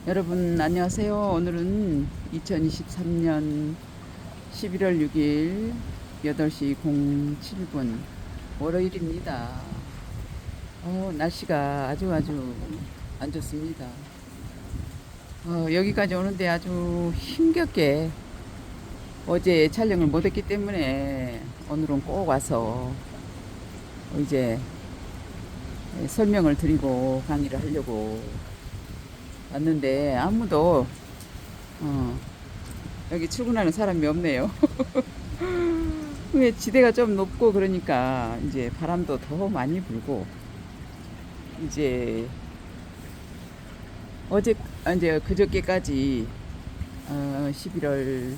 여러분 안녕하세요. 오늘은 2023년 11월 6일 8시 07분 월요일입니다. 날씨가 아주 안 좋습니다. 여기까지 오는데 아주 힘겹게 어제 촬영을 못했기 때문에 오늘은 꼭 와서 이제 설명을 드리고 강의를 하려고 왔는데 아무도 여기 출근하는 사람이 없네요. 왜 지대가 좀 높고 그러니까 이제 바람도 더 많이 불고 이제 어제 이제 그저께까지 11월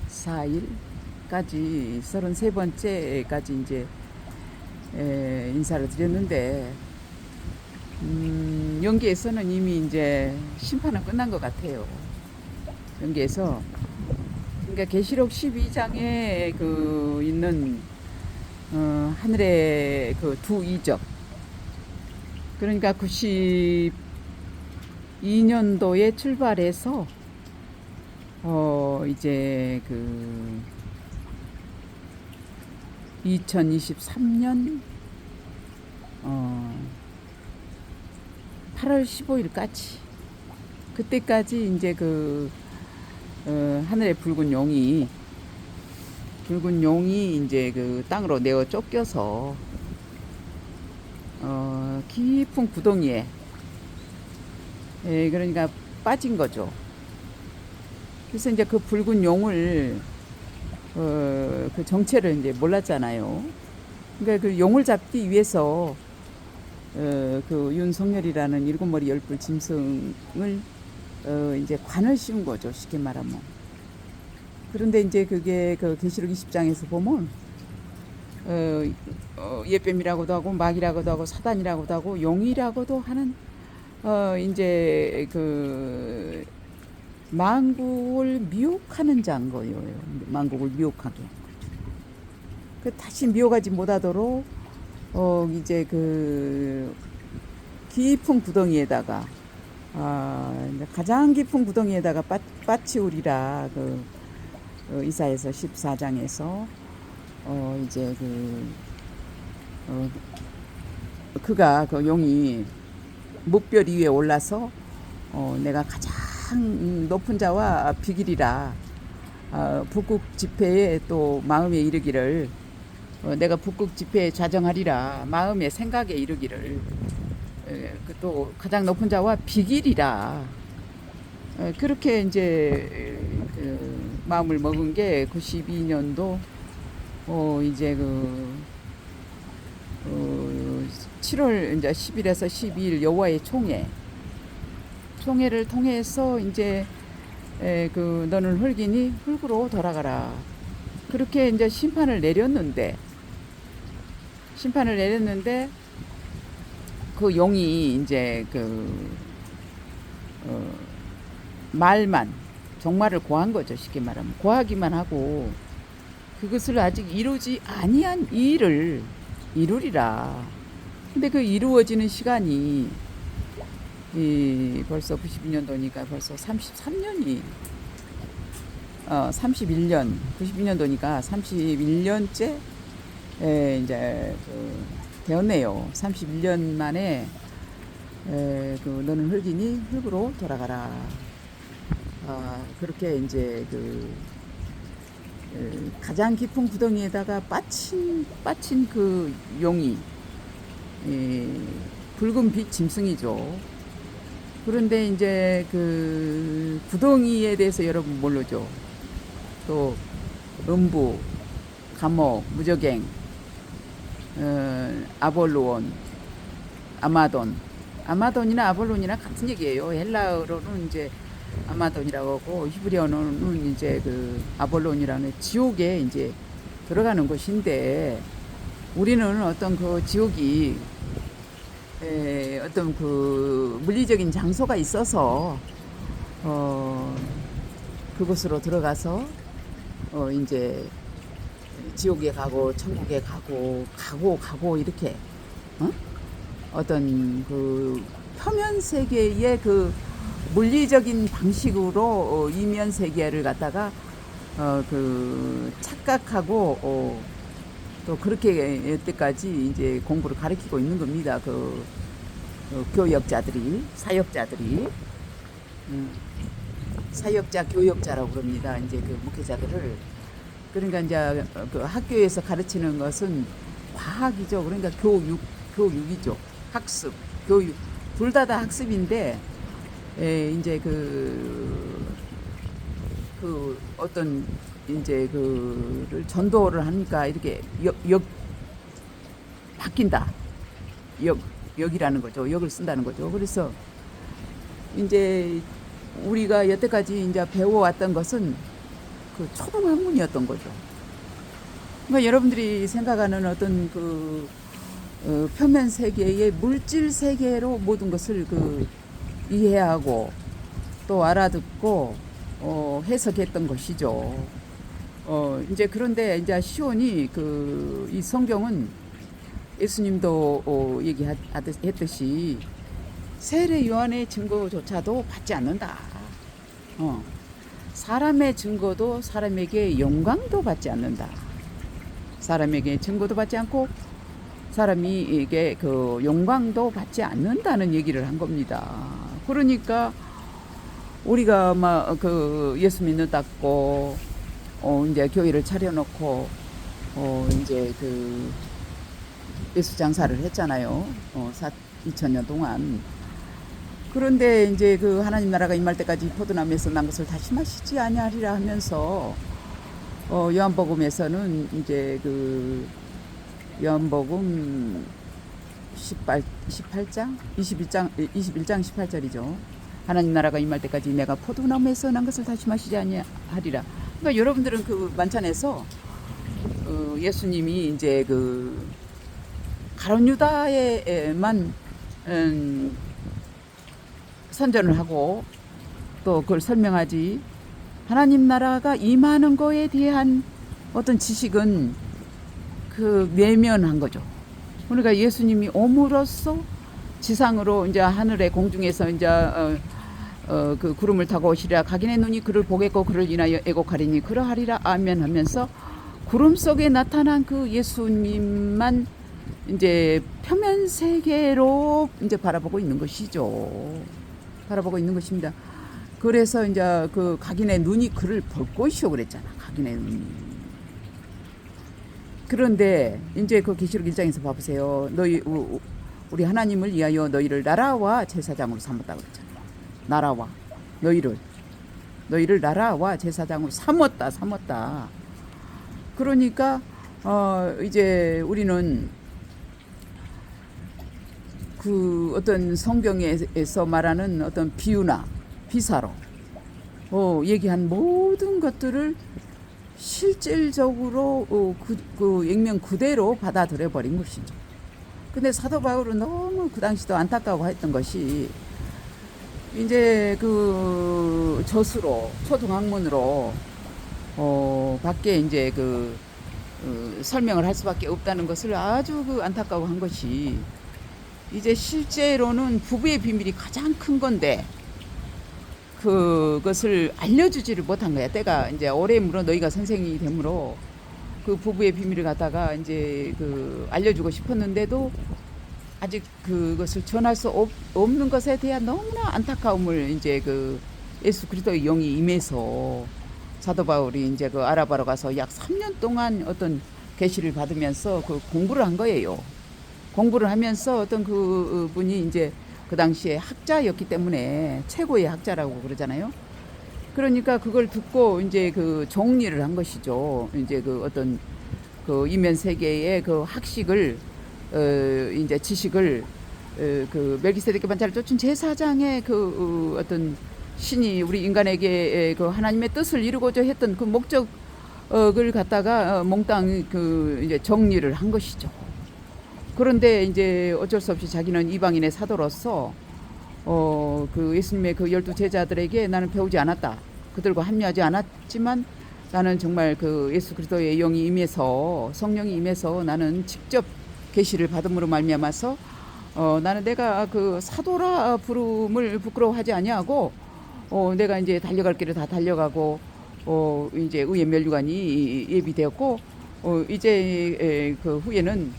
4일까지 33번째까지 이제 인사를 드렸는데 연기에서는 이미 이제 심판은 끝난 것 같아요. 연기에서 그러니까 계시록 12장에 그 있는 하늘의 그 두 이적, 그러니까 92년도에 출발해서 이제 그 2023년 8월 15일까지 그때까지 이제 그 하늘의 붉은 용이 이제 그 땅으로 내어 쫓겨서 깊은 구덩이에 그러니까 빠진 거죠. 그래서 이제 그 붉은 용을 그 정체를 이제 몰랐잖아요. 그러니까 그 용을 잡기 위해서 그 윤석열이라는 일곱머리 열불 짐승을 이제 관을 씌운 거죠, 쉽게 말하면. 그런데 이제 그게 그 계시록 20장에서 보면 예뱀이라고도 하고 마귀라고도 하고 사단이라고도 하고 용이라고도 하는 이제 그 만국을 미혹하는 자인 거예요. 만국을 미혹하게. 그 다시 미혹하지 못하도록 이제 그 깊은 구덩이에다가 가장 깊은 구덩이에다가 빠치우리라 그 이사야서 14장에서 이제 그가 그 용이 묵별 위에 올라서 내가 가장 높은 자와 비기리라 북극 지폐에 또 마음에 이르기를 내가 북극 지폐에 좌정하리라 마음의 생각에 이르기를 또 가장 높은 자와 비기리라 그렇게 이제 그 마음을 먹은 게 92년도 이제 그 7월 이제 10일에서 12일 여호와의 총회를 통해서 이제 그 너는 흙이니 흙으로 돌아가라 그렇게 이제 심판을 내렸는데 그 용이 이제 그 말만 종말을 고한 거죠. 쉽게 말하면 고하기만 하고 그것을 아직 이루지 아니한 이 일을 이루리라. 근데 그 이루어지는 시간이 벌써 92년도니까 벌써 33년이 31년 92년도니까 31년째 이제 그 되었네요. 31년 만에 그 너는 흙이니 흙으로 돌아가라. 그렇게 이제 그 가장 깊은 구덩이에다가 빠친 그 용이 붉은 빛 짐승이죠. 그런데 이제 그 구덩이에 대해서 여러분 모르죠. 또 음부, 감옥, 무저갱, 아볼로온, 아마돈이나 아볼론이나 같은 얘기예요. 헬라어로는 이제 아마돈이라고 하고 히브리어는 이제 그 아볼론이라는 지옥에 이제 들어가는 곳인데 우리는 어떤 그 지옥이 어떤 그 물리적인 장소가 있어서 그곳으로 들어가서 이제 지옥에 가고 천국에 가고 이렇게 어떤 그 표면 세계의 그 물리적인 방식으로 이면 세계를 갖다가 착각하고 또 그렇게 여태까지 이제 공부를 가르치고 있는 겁니다. 교역자들이, 사역자들이. 사역자, 교역자라고 그럽니다. 이제 그 목회자들을. 그러니까 이제 그 학교에서 가르치는 것은 과학이죠. 그러니까 교육이죠. 학습, 교육. 둘 다 학습인데, 이제 어떤, 이제 그를 전도를 하니까 이렇게 바뀐다. 역이라는 거죠. 역을 쓴다는 거죠. 그래서 이제 우리가 여태까지 이제 배워왔던 것은 그 초등학문이었던 거죠. 그러니까 여러분들이 생각하는 어떤 표면 세계의 물질 세계로 모든 것을 이해하고 또 알아듣고 해석했던 것이죠. 이제 그런데 이제 시온이 이 성경은 예수님도 얘기했듯이 세례 요한의 증거조차도 받지 않는다. 사람의 증거도 사람에게 영광도 받지 않는다. 사람에게 증거도 받지 않고 사람에게 영광도 받지 않는다는 얘기를 한 겁니다. 그러니까 우리가 막 예수 믿는다고 이제 교회를 차려놓고 이제 예수 장사를 했잖아요. 2000년 동안. 그런데 이제 하나님 나라가 임할 때까지 포도나무에서 난 것을 다시 마시지 아니하리라 하면서 요한복음에서는 이제 요한복음 18장 21장 18절이죠. 하나님 나라가 임할 때까지 내가 포도나무에서 난 것을 다시 마시지 아니하리라. 그러니까 여러분들은 만찬에서 예수님이 이제 가룟 유다에만 선전을 하고 또 그걸 설명하지, 하나님 나라가 임하는 거에 대한 어떤 지식은 외면한 거죠. 그러니까 예수님이 옴으로써 지상으로 이제 하늘의 공중에서 이제 구름을 타고 오시리라. 각인의 눈이 그를 보겠고 그를 인하여 애곡하리니 그러하리라. 아멘 하면서 구름 속에 나타난 예수님만 이제 표면 세계로 이제 바라보고 있는 것이죠. 바라보고 있는 것입니다. 그래서 이제 각인의 눈이 그를 볼 것이오 그랬잖아. 각인의 눈이. 그런데 이제 계시록 1장에서 봐보세요. 우리 하나님을 위하여 너희를 나라와 제사장으로 삼았다 그랬잖아. 나라와 너희를 나라와 제사장으로 삼았다. 그러니까 이제 우리는 어떤 성경에서 말하는 어떤 비유나 비사로 얘기한 모든 것들을 실질적으로 액면 그대로 받아들여 버린 것이죠. 근데 사도 바울은 너무 그 당시도 안타까워했던 것이 이제 저수로 초등학문으로 밖에 이제 설명을 할 수밖에 없다는 것을 아주 안타까워한 것이, 이제 실제로는 부부의 비밀이 가장 큰 건데 그것을 알려주지를 못한 거야. 때가 이제 오래 물어 너희가 선생이 되므로 부부의 비밀을 갖다가 이제 알려주고 싶었는데도 아직 그것을 전할 수 없는 것에 대한 너무나 안타까움을 이제 예수 그리스도의 영이 임해서 사도 바울이 이제 아라바로 가서 약 3년 동안 어떤 계시를 받으면서 공부를 한 거예요. 공부를 하면서 어떤 분이 이제 그 당시에 학자였기 때문에 최고의 학자라고 그러잖아요. 그러니까 그걸 듣고 이제 정리를 한 것이죠. 이제 어떤 이면 세계의 학식을 이제 지식을 멜기세덱의 반차를 쫓은 제사장의 어떤 신이 우리 인간에게 하나님의 뜻을 이루고자 했던 목적을 갖다가 몽땅 이제 정리를 한 것이죠. 그런데 이제 어쩔 수 없이 자기는 이방인의 사도로서 예수님의 12 제자들에게 나는 배우지 않았다. 그들과 합류하지 않았지만 나는 정말 예수 그리스도의 영이 임해서, 성령이 임해서 나는 직접 계시를 받음으로 말미암아서 나는 내가 사도라 부름을 부끄러워하지 아니하고 내가 이제 달려갈 길을 다 달려가고 이제 의회 면류관이 예비되었고 이제 그 후에는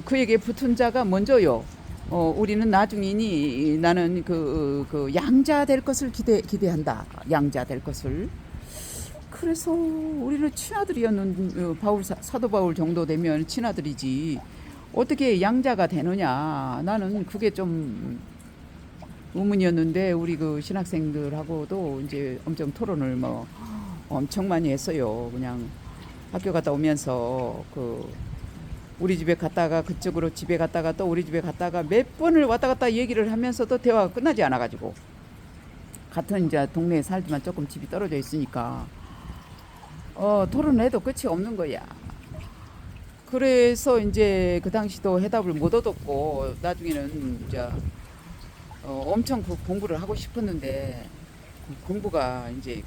그에게 붙은 자가 먼저요. 우리는 나중이니 나는 그 양자 될 것을 기대한다. 양자 될 것을. 그래서 우리는 친아들이었는 사도 바울 정도 되면 친아들이지. 어떻게 양자가 되느냐. 나는 그게 좀 의문이었는데 우리 그 신학생들하고도 이제 엄청 토론을 뭐 엄청 많이 했어요. 그냥 학교 갔다 오면서 그 우리 집에 갔다가 그쪽으로 집에 갔다가 또 우리 집에 갔다가 몇 번을 왔다 갔다 얘기를 하면서도 대화가 끝나지 않아 가지고 같은 이제 동네에 살지만 조금 집이 떨어져 있으니까 토론해도 끝이 없는 거야. 그래서 이제 그 당시도 해답을 못 얻었고 나중에는 이제 엄청 그 공부를 하고 싶었는데 그 공부가 이제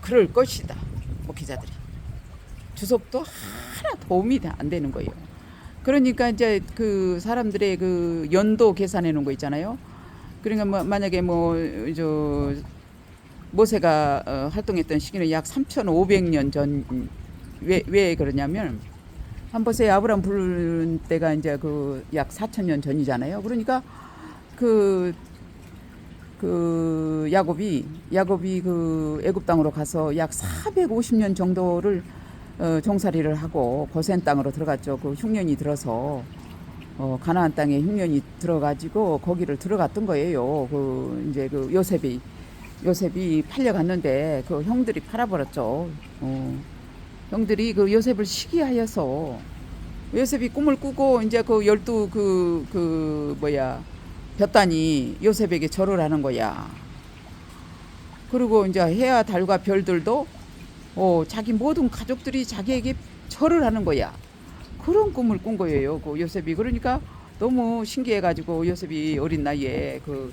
그럴 것이다. 목회자들이 주석도 하나 도움이 안 되는 거예요. 그러니까 이제 그 사람들의 그 연도 계산해 놓은 거 있잖아요. 그러니까 뭐 만약에 저 모세가 활동했던 시기는 약 3,500년 전. 왜 그러냐면 한 번에 아브람 부른 때가 이제 그 약 4,000년 전이잖아요. 그러니까 그 야곱이 그 애굽 땅으로 가서 약 450년 정도를 종살이를 하고 고센 땅으로 들어갔죠. 그 흉년이 들어서 가나안 땅에 흉년이 들어가지고 거기를 들어갔던 거예요. 그 이제 그 요셉이 팔려갔는데 그 형들이 팔아버렸죠. 형들이 그 요셉을 시기하여서 요셉이 꿈을 꾸고 이제 그 12 볕단이 요셉에게 절을 하는 거야. 그리고 이제 해와 달과 별들도 자기 모든 가족들이 자기에게 절을 하는 거야. 그런 꿈을 꾼 거예요. 그 요셉이. 그러니까 너무 신기해가지고 요셉이 어린 나이에 그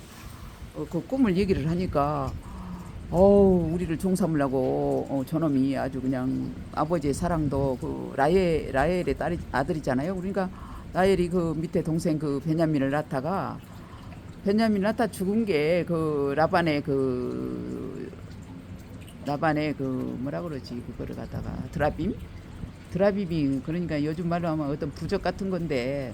꿈을 얘기를 하니까 우리를 종삼으려고 저놈이 아주 그냥 아버지의 사랑도 그 라헬의 아들이잖아요. 그러니까 라헬이 그 밑에 동생 그 베냐민을 낳다가 죽은 게 그 라반의 그 뭐라 그러지 그거를 갖다가 드라빔이 그러니까 요즘 말로 하면 어떤 부적 같은 건데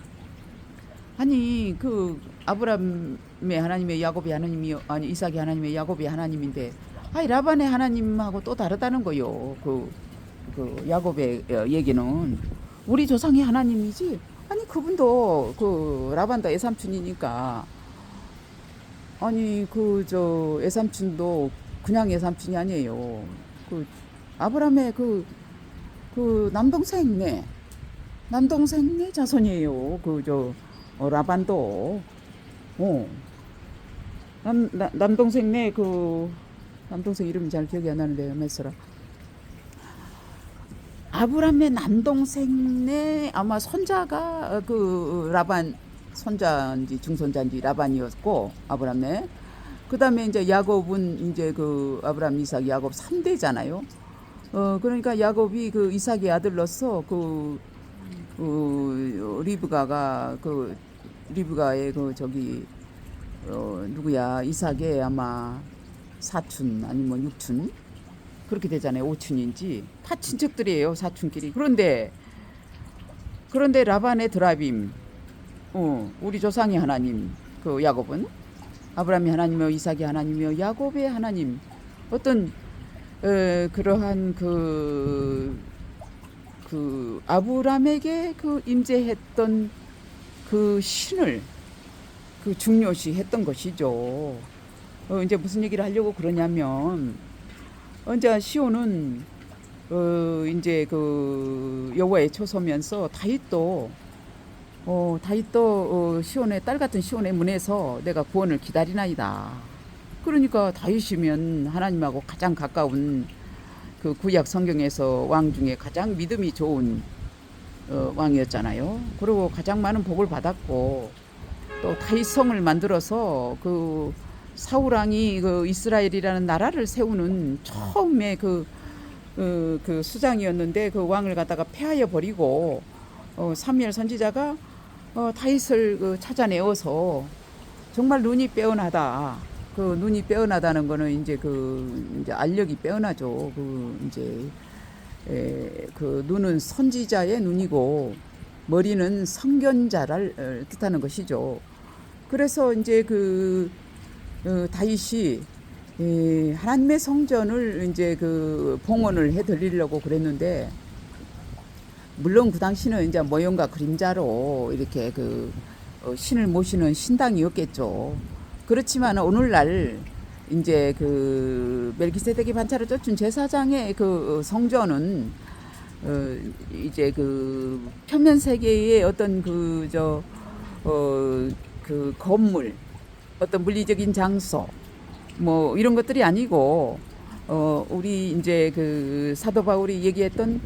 아니 그 아브람의 하나님의 야곱의 하나님이 아니 이삭의 하나님의 야곱의 하나님인데 아니 라반의 하나님하고 또 다르다는 거요. 그 야곱의 얘기는 우리 조상의 하나님이지. 아니 그분도 그 라반도 애삼촌이니까 아니 그 저 애삼촌도 그냥 애삼촌이 아니에요. 그 아브람의 그 남동생네 자손이에요. 그 저 라반도 남동생네 그 남동생 이름이 잘 기억이 안 나는데 몇서라 아브람의 남동생네 아마 손자가 그 라반 손자인지 중손자인지 라반이었고 아브람네 그다음에 이제 야곱은 이제 그 아브람 이삭 야곱 3대잖아요. 그러니까 야곱이 그 이삭의 아들로서 리브가의 그 저기 누구야 이삭의 아마 사촌 아니면 육촌 그렇게 되잖아요. 오촌인지 다 친척들이에요. 사촌끼리. 그런데 라반의 드라빔 우리 조상의 하나님 그 야곱은 아브라함의 하나님이며 이삭의 하나님이며 야곱의 하나님 어떤 그러한 그 아브라함에게 그 임재했던 그 신을 그 중요시 했던 것이죠. 이제 무슨 얘기를 하려고 그러냐면 이제 시온은 이제 그 여호와의 초소면서 다윗도 시온의 딸 같은 시온의 문에서 내가 구원을 기다리나이다. 그러니까 다윗이면 하나님하고 가장 가까운 그 구약 성경에서 왕 중에 가장 믿음이 좋은 왕이었잖아요. 그리고 가장 많은 복을 받았고 또 다윗 성을 만들어서 그 사울 왕이 그 이스라엘이라는 나라를 세우는 처음에 그 수장이었는데 그 왕을 갖다가 폐하여 버리고 사무엘 선지자가 다윗을 찾아내어서 정말 눈이 빼어나다. 그 눈이 빼어나다는 거는 이제 이제 알력이 빼어나죠. 이제 그 눈은 선지자의 눈이고 머리는 성견자를 뜻하는 것이죠. 그래서 이제 다윗이 하나님의 성전을 이제 봉헌을 해 드리려고 그랬는데, 물론 그 당시는 이제 모형과 그림자로 이렇게 신을 모시는 신당이었겠죠. 그렇지만 오늘날 이제 멜기세덱이 반차를 쫓은 제사장의 성전은 이제 표면 세계의 어떤 건물, 어떤 물리적인 장소 뭐 이런 것들이 아니고, 우리 이제 사도 바울이 얘기했던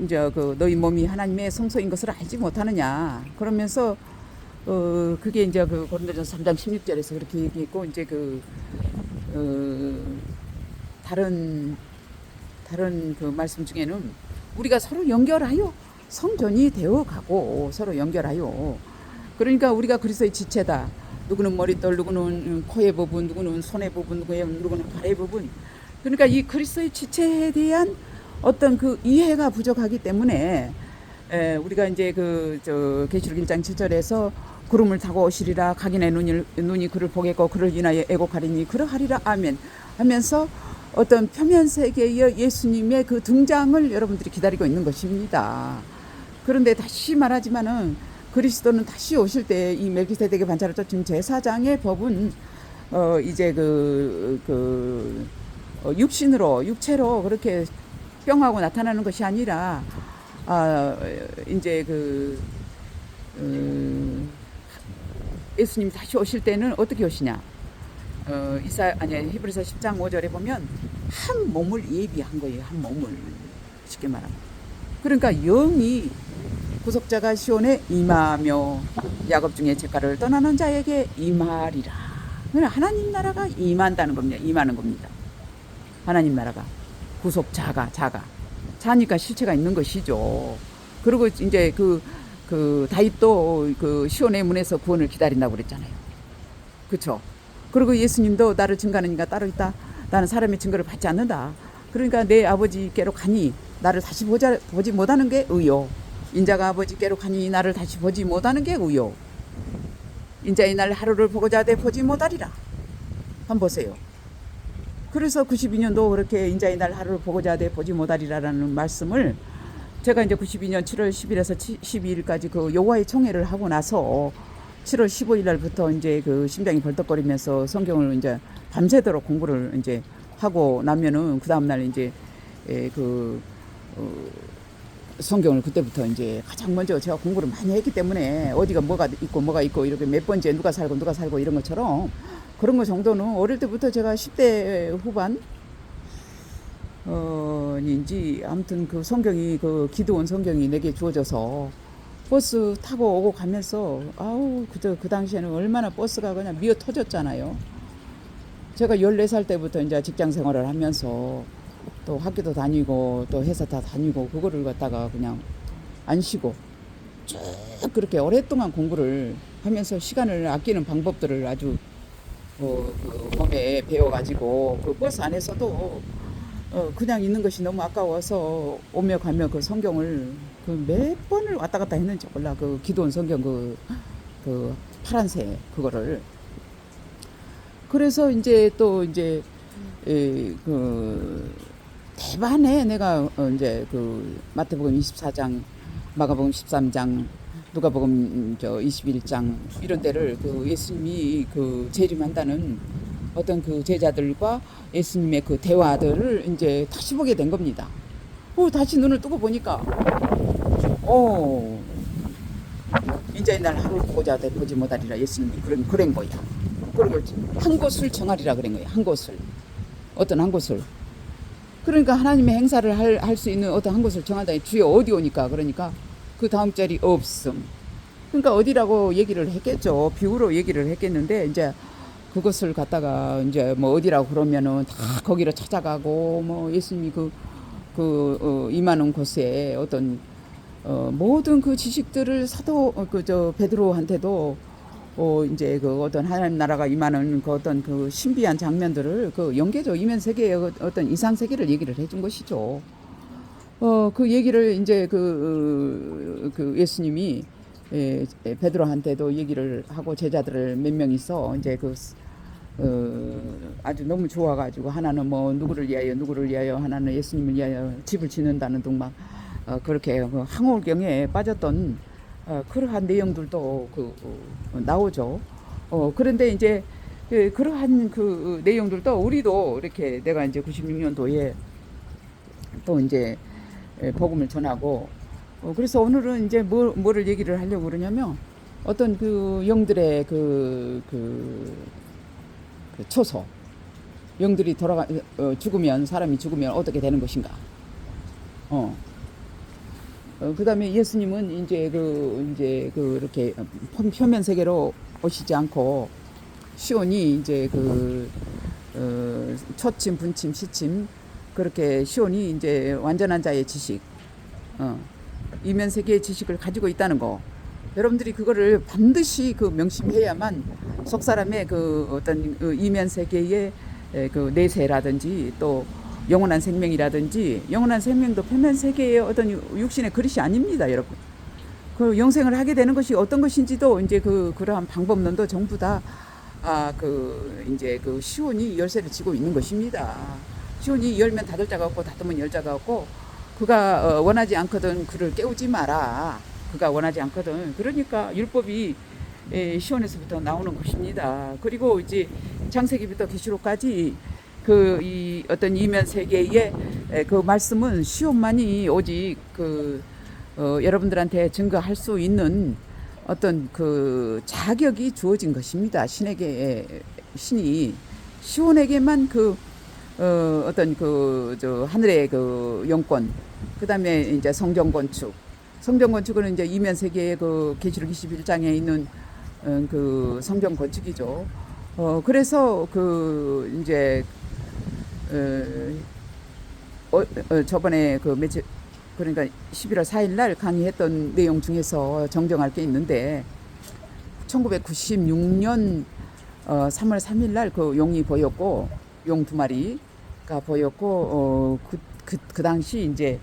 이제 너희 몸이 하나님의 성소인 것을 알지 못하느냐, 그러면서 그게 이제 고린도전서 3장 16절에서 그렇게 얘기했고, 이제 다른 말씀 중에는 우리가 서로 연결하여 성전이 되어 가고, 서로 연결하여, 그러니까 우리가 그리스도의 지체다. 누구는 머릿돌, 누구는 코의 부분, 누구는 손의 부분, 누구는 발의 부분. 그러니까 이 그리스도의 지체에 대한 어떤 이해가 부족하기 때문에 우리가 이제 계시록 1장 7절에서 구름을 타고 오시리라, 각인의 눈이 그를 보겠고 그를 인하여 애곡하리니 그러하리라 아멘 하면서 어떤 표면 세계의 예수님의 등장을 여러분들이 기다리고 있는 것입니다. 그런데 다시 말하지만은 그리스도는 다시 오실 때 이 멜기세덱의 반차를 쫓은 제사장의 법은 이제 육체로 그렇게 뿅하고 나타나는 것이 아니라, 이제 예수님 다시 오실 때는 어떻게 오시냐? 히브리서 10장 5절에 보면 한 몸을 예비한 거예요. 한 몸을, 쉽게 말하면. 그러니까 영이 구속자가 시온에 임하며 야곱 중에 제가를 떠나는 자에게 임하리라. 하나님 나라가 임한다는 겁니다. 임하는 겁니다. 하나님 나라가, 자니까 실체가 있는 것이죠. 그리고 이제 다윗도 시온의 문에서 구원을 기다린다고 그랬잖아요. 그렇죠? 그리고 예수님도 나를 증거하는 이가 따로 있다. 나는 사람의 증거를 받지 않는다. 그러니까 내 아버지께로 가니 나를 다시 보지 못하는 게 의요. 인자가 아버지께로 가니 나를 다시 보지 못하는 게 의요. 인자의 날 하루를 보고자 하되 보지 못하리라. 한번 보세요. 그래서 92년도 그렇게 인자의 날 하루를 보고자 하되 보지 못하리라라는 말씀을 제가 이제 92년 7월 10일에서 12일까지 여호와의 총회를 하고 나서 7월 15일 날부터 이제 심장이 벌떡거리면서 성경을 이제 밤새도록 공부를 이제 하고 나면은 그 다음 날 이제 성경을 그때부터 이제 가장 먼저 제가 공부를 많이 했기 때문에 어디가 뭐가 있고 이렇게 몇 번째 누가 살고 이런 것처럼 그런 거 정도는 어릴 때부터 제가 10대 후반 인지 아무튼 성경이 기도원 성경이 내게 주어져서 버스 타고 오고 가면서 그 당시에는 얼마나 버스가 그냥 미어 터졌잖아요. 제가 14살 때부터 이제 직장 생활을 하면서 또 학교도 다니고 또 회사 다 다니고 그거를 갖다가 그냥 안 쉬고 쭉 그렇게 오랫동안 공부를 하면서 시간을 아끼는 방법들을 아주 몸에 배워가지고 버스 안에서도 그냥 있는 것이 너무 아까워서 오며 가며 성경을 몇 번을 왔다 갔다 했는지 몰라. 기도원 성경 파란색 그거를. 그래서 이제 또 이제 대반에 내가 이제 마태복음 24장, 마가복음 13장, 누가복음 21장 이런 데를 예수님이 재림한다는 어떤 제자들과 예수님의 대화들을 이제 다시 보게 된 겁니다. 다시 눈을 뜨고 보니까 인자의 날 하루를 보고자 하되 보지 못하리라. 예수님이 그런 거야. 그리고 한 곳을 정하리라 그런 거야. 한 곳을. 어떤 한 곳을. 그러니까 하나님의 행사를 할 수 있는 어떤 한 곳을 정한다. 주여 어디 오니까. 그러니까 그 다음 자리 없음. 그러니까 어디라고 얘기를 했겠죠. 비유로 얘기를 했겠는데 이제 그것을 갖다가 이제 뭐 어디라고 그러면은 다 거기로 찾아가고 뭐 예수님이 임하는 곳에 어떤 모든 지식들을 사도 베드로한테도 이제 그 어떤 하나님 나라가 임하는 그 어떤 그 신비한 장면들을 그 연계적 이면 세계의 어떤 이상 세계를 얘기를 해준 것이죠. 그 얘기를 이제 그 예수님이 베드로한테도 얘기를 하고 제자들을 몇 명이서 이제 아주 너무 좋아가지고 하나는 뭐 누구를 위하여 하나는 예수님을 위하여 집을 짓는다는 등 막 그렇게 그 항홀경에 빠졌던 그러한 내용들도 나오죠. 그런데 이제 그러한 그 내용들도 우리도 이렇게 내가 이제 96년도에 또 이제 복음을 전하고 그래서 오늘은 이제 뭐를 얘기를 하려고 그러냐면 어떤 그 영들의 그 초소 영들이 죽으면 사람이 죽으면 어떻게 되는 것인가. 그다음에 예수님은 이제 이렇게 표면 세계로 오시지 않고 시온이 이제 초침 분침 시침 그렇게 시온이 이제 완전한 자의 지식 이면 세계의 지식을 가지고 있다는 거. 여러분들이 그거를 반드시 명심해야만 속 사람의 어떤 이면 세계의 그 내세라든지 또 영원한 생명이라든지 영원한 생명도 표면 세계의 어떤 육신의 그릇이 아닙니다, 여러분. 그 영생을 하게 되는 것이 어떤 것인지도 이제 그러한 방법론도 전부 다 이제 시온이 열쇠를 쥐고 있는 것입니다. 시온이 열면 닫을 자가 없고 닫으면 열 자가 없고 그가 원하지 않거든 그를 깨우지 마라. 그가 원하지 않거든. 그러니까 율법이 시온에서부터 나오는 것입니다. 그리고 이제 창세기부터 계시록까지 이 어떤 이면 세계의 그 말씀은 시온만이 오직 여러분들한테 증거할 수 있는 어떤 그 자격이 주어진 것입니다. 신이 시온에게만 어떤 하늘의 영권, 그 다음에 이제 성전 건축은 이제 이면 세계의 계시록 21장에 있는 성전 건축이죠. 그래서 이제 저번에 며칠 그러니까 11월 4일 날 강의했던 내용 중에서 정정할 게 있는데 1996년 3월 3일 날 용이 보였고 용 2마리가 보였고 그 당시 이제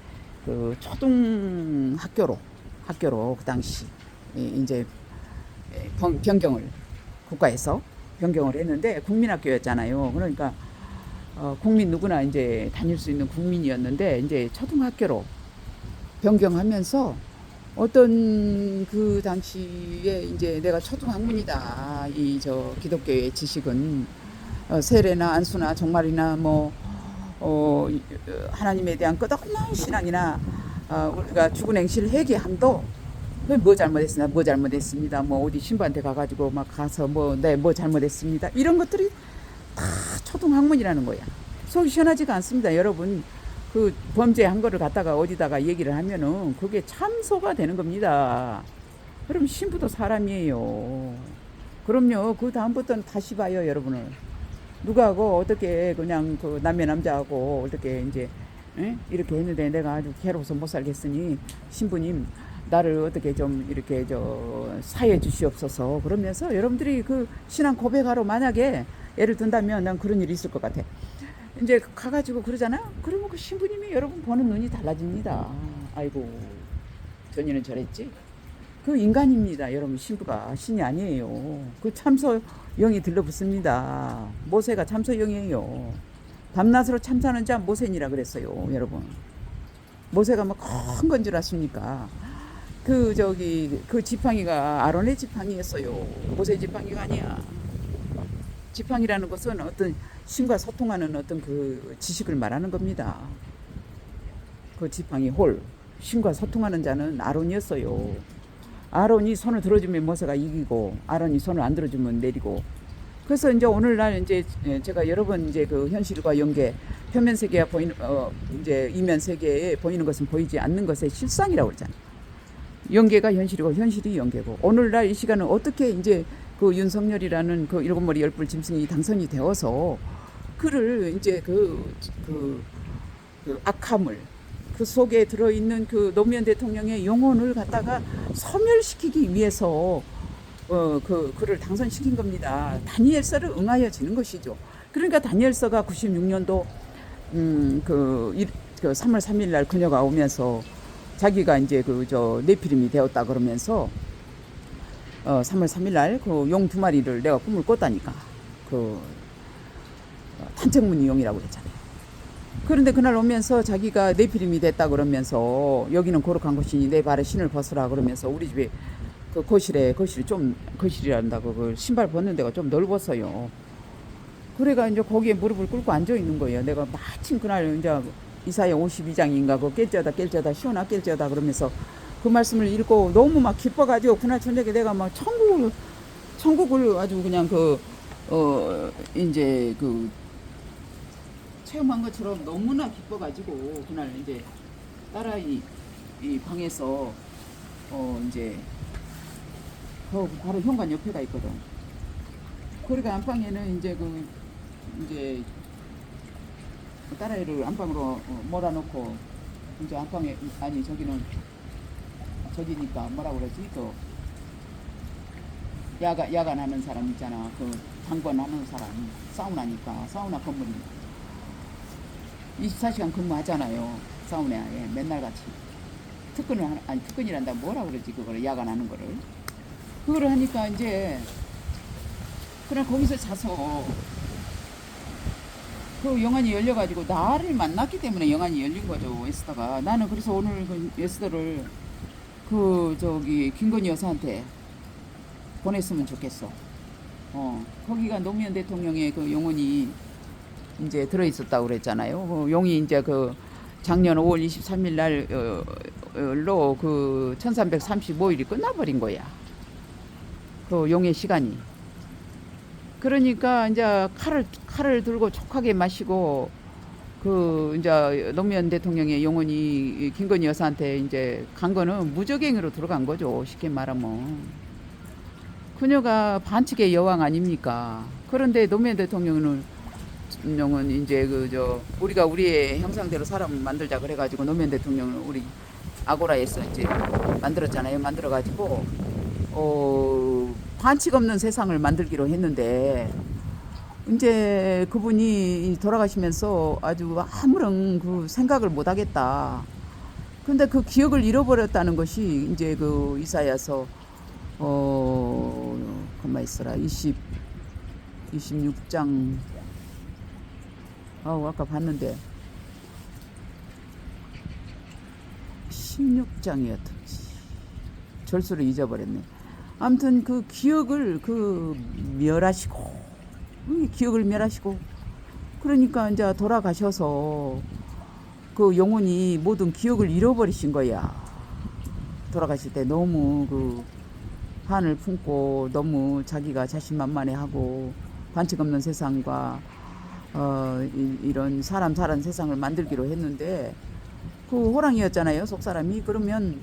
초등 학교로 그 당시 이제 변경을 국가에서 변경을 했는데 국민학교였잖아요. 그러니까 국민 누구나 이제 다닐 수 있는 국민이었는데 이제 초등학교로 변경하면서 어떤 그 당시에 이제 내가 초등학문이다. 기독교의 지식은 세례나 안수나 종말이나 하나님에 대한 끝없는 신앙이나 우리가 죽은 행실 회개함도 뭐 잘못했습니다. 어디 신부한테 가가지고 가서 뭐 잘못했습니다. 이런 것들이 다 초등학문이라는 거야. 속이 시원하지가 않습니다. 여러분 범죄한 거를 갖다가 어디다가 얘기를 하면은 그게 참소가 되는 겁니다. 그럼 신부도 사람이에요. 그럼요. 그 다음부터는 다시 봐요, 여러분을. 누가하고 어떻게 그냥 남의 남자하고 어떻게 이제 이렇게 했는데 내가 아주 괴로워서 못 살겠으니 신부님 나를 어떻게 좀 이렇게 사해 주시옵소서. 그러면서 여러분들이 신앙 고백하러 만약에 예를 든다면 난 그런 일이 있을 것 같아. 이제 가가지고 그러잖아요. 그러면 신부님이 여러분 보는 눈이 달라집니다. 아이고 전이는 저랬지. 인간입니다. 여러분 신부가 신이 아니에요. 참소 영이 들러붙습니다. 모세가 참소 영이에요. 밤낮으로 참사는 자 모세니라 그랬어요. 여러분 모세가 큰 건 줄 아십니까? 지팡이가 아론의 지팡이였어요. 모세 지팡이가 아니야. 지팡이라는 것은 어떤 신과 소통하는 어떤 지식을 말하는 겁니다. 지팡이 신과 소통하는 자는 아론이었어요. 아론이 손을 들어주면 모세가 이기고 아론이 손을 안 들어주면 내리고. 그래서 이제 오늘날 이제 제가 여러 번 이제 현실과 연계, 표면 세계가 보이는 이제 이면 세계에 보이는 것은 보이지 않는 것의 실상이라고 그러잖아요. 연계가 현실이고 현실이 연계고. 오늘날 이 시간은 어떻게 이제 윤석열이라는 일곱머리 열불 짐승이 당선이 되어서 그를 이제 악함을 속에 들어있는 노무현 대통령의 영혼을 갖다가 소멸시키기 위해서 그를 당선시킨 겁니다. 다니엘서를 응하여지는 것이죠. 그러니까 다니엘서가 96년도 그 3월 3일 날 그녀가 오면서 자기가 이제 네피림이 되었다 그러면서 3월 3일 날 그 용 두 마리를 내가 꿈을 꿨다니까. 그 탄책문이 용이라고 그랬잖아요. 그런데 그날 오면서 자기가 네피림이 됐다 그러면서 여기는 거룩한 곳이니 내 발에 신을 벗으라 그러면서 우리 집에 그 거실이란다고 그 신발 벗는 데가 좀 넓었어요. 그래가 이제 거기에 무릎을 꿇고 앉아 있는 거예요. 내가 마침 그날 이제 이사야 52장인가 그 깰쩌다 시원하 깰쩌다 그러면서 그 말씀을 읽고 너무 막 기뻐가지고 그날 저녁에 내가 막 천국을 아주 그냥 이제 체험한 것처럼 너무나 기뻐가지고 그날 이제 딸아이 이 방에서 이제 바로 현관 옆에가 있거든. 그러니까 안방에는 이제 딸아이를 안방으로 몰아놓고 이제 안방에 아니 저기니까 뭐라 그러지 야간하는 사람 있잖아. 그 당번하는 사람 사우나 건물이 24시간 근무하잖아요. 사우나에 맨날 같이 특근이란다 뭐라 그러지 그거를 야간하는 그거를 하니까 이제 그냥 거기서 자서 그 영안이 열려가지고 나를 만났기 때문에 영안이 열린 거죠. 에스더가. 나는 그래서 오늘 그 에스더를 김건희 여사한테 보냈으면 좋겠어. 거기가 노무현 대통령의 그 용언이 이제 들어있었다고 그랬잖아요. 그 용이 이제 작년 5월 23일 날로 1335일이 끝나버린 거야. 그 용의 시간이. 그러니까 이제 칼을 들고 촉하게 마시고 이제 노무현 대통령의 용언이 김건희 여사한테 이제 간 거는 무적행위로 들어간 거죠. 쉽게 말하면. 그녀가 반칙의 여왕 아닙니까? 그런데 노무현 대통령은 이제 우리가 우리의 형상대로 사람을 만들자 그래가지고 노무현 대통령은 우리 아고라에서 이제 만들었잖아요. 만들어가지고 반칙 없는 세상을 만들기로 했는데 이제 그분이 돌아가시면서 아주 아무런 그 생각을 못 하겠다. 근데 그 기억을 잃어버렸다는 것이 이제 이사야서 가만 있어라 26장 아까 봤는데 16장이었던지 절수를 잊어버렸네. 아무튼 그 기억을 멸하시고 그러니까 이제 돌아가셔서 그 영혼이 모든 기억을 잃어버리신 거야. 돌아가실 때 너무 한을 품고 너무 자기가 자신만만해하고 반칙 없는 세상과 이런 사람 사는 세상을 만들기로 했는데 그 호랑이였잖아요. 속사람이. 그러면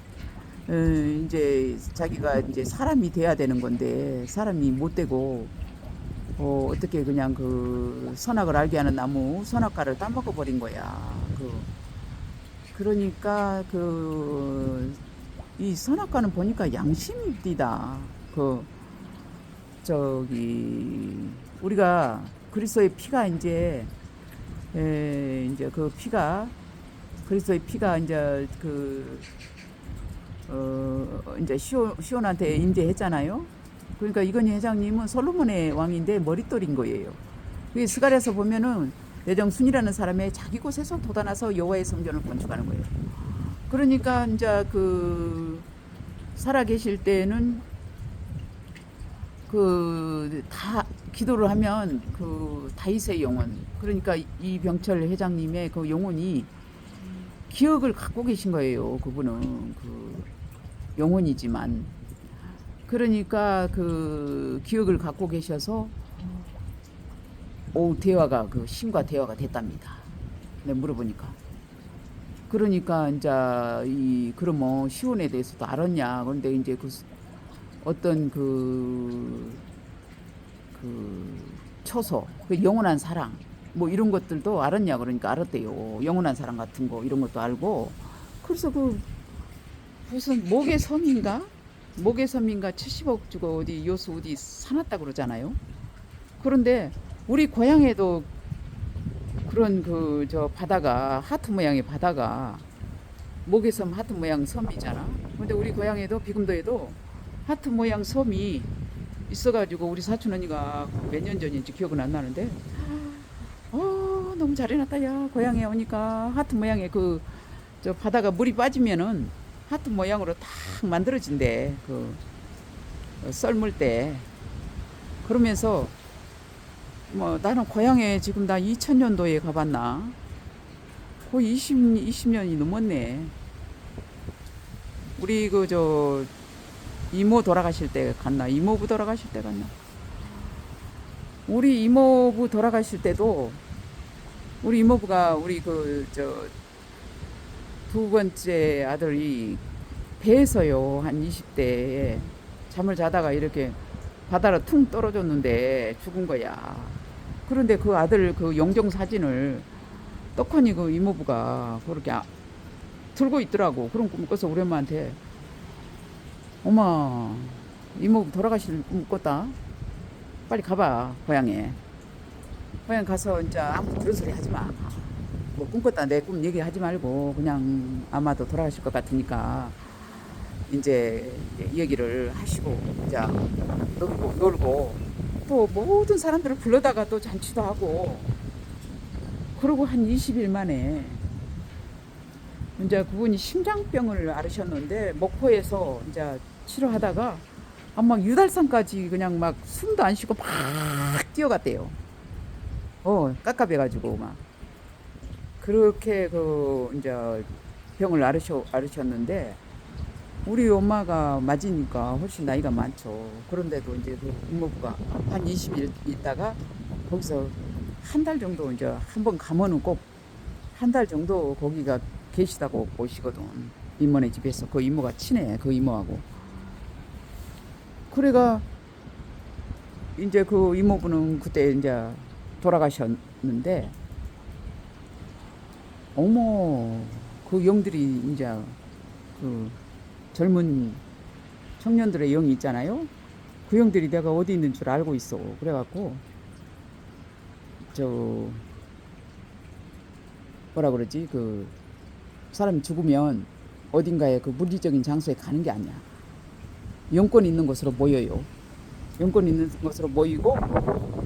이제 자기가 이제 사람이 돼야 되는 건데 사람이 못 되고 어떻게 그냥 선악을 알게 하는 나무 선악과를 따먹어 버린 거야. 그러니까 이 선악과는 보니까 양심이 띠다. 우리가 그리스도의 피가 이제 그리스도의 피가 이제 이제 시온한테 임재했잖아요. 그러니까 이건희 회장님은 솔로몬의 왕인데 머릿돌인 거예요. 그게 스가랴서 보면은 여정순이라는 사람의 자기 곳에서 돋아나서 여호와의 성전을 건축하는 거예요. 그러니까 이제 살아 계실 때는 다 기도를 하면 다윗의 영혼, 그러니까 이병철 회장님의 그 영혼이 기억을 갖고 계신 거예요. 그분은 영혼이지만 그러니까 기억을 갖고 계셔서 대화가 신과 대화가 됐답니다. 내가 물어보니까. 그러니까 이제 그러면 시온에 대해서도 알았냐? 그런데 이제 어떤 처소, 영원한 사랑, 뭐 이런 것들도 알았냐? 그러니까 알았대요. 영원한 사랑 같은 거 이런 것도 알고. 그래서 무슨 목의 섬인가? 목외섬인가 70억 주고 어디 요수 어디 사놨다 그러잖아요. 그런데 우리 고향에도 그런 그 저 바다가 하트 모양의 바다가 목외섬 하트 모양 섬이잖아. 근데 우리 고향에도 비금도에도 하트 모양 섬이 있어가지고 우리 사촌 언니가 몇 년 전인지 기억은 안 나는데 너무 잘 해놨다 야 고향에 오니까 하트 모양의 그 저 바다가 물이 빠지면은 하트 모양으로 딱 만들어진대 그 썰물 때 그러면서 뭐 나는 고향에 지금 나 2000년도에 가봤나 거의 20년이 넘었네. 우리 그 저 이모 돌아가실 때 갔나 이모부 돌아가실 때 갔나 우리 이모부 돌아가실 때도 우리 이모부가 우리 그 저 두 번째 아들이 배에서요 한 20대에 잠을 자다가 이렇게 바다로 퉁 떨어졌는데 죽은 거야. 그런데 그 아들 그 영정 사진을 떡하니 그 이모부가 그렇게 들고 있더라고. 그런 꿈을 꿔서 우리 엄마한테 엄마 이모부 돌아가실 꿈 꿨다. 빨리 가봐 고향에. 고향 가서 이제 아무 그런 소리 하지 마. 뭐 꿈꿨다 내 꿈 얘기하지 말고 그냥 아마도 돌아가실 것 같으니까 이제 얘기를 하시고 이제 놀고 또 모든 사람들을 불러다가 또 잔치도 하고 그러고 한 20일 만에 이제 그분이 심장병을 앓으셨는데 목포에서 이제 치료하다가 막 유달산까지 그냥 막 숨도 안 쉬고 막 뛰어갔대요. 깝깝해가지고 막 그렇게 그 이제 병을 앓으셨는데 우리 엄마가 맞으니까 훨씬 나이가 많죠. 그런데도 이제 그 이모부가 한 20일 있다가 거기서 한 달 정도 이제 한번 가면은 꼭 한 달 정도 거기가 계시다고 보시거든. 이모네 집에서 그 이모가 친해 그 이모하고. 그래가 이제 그 이모부는 그때 이제 돌아가셨는데 어머 그 영들이 이제 그 젊은 청년들의 영이 있잖아요. 그 영들이 내가 어디 있는 줄 알고 있어. 그래갖고 저 뭐라 그러지 그 사람이 죽으면 어딘가에 그 물리적인 장소에 가는 게 아니야. 영권 있는 곳으로 모여요. 영권 있는 곳으로 모이고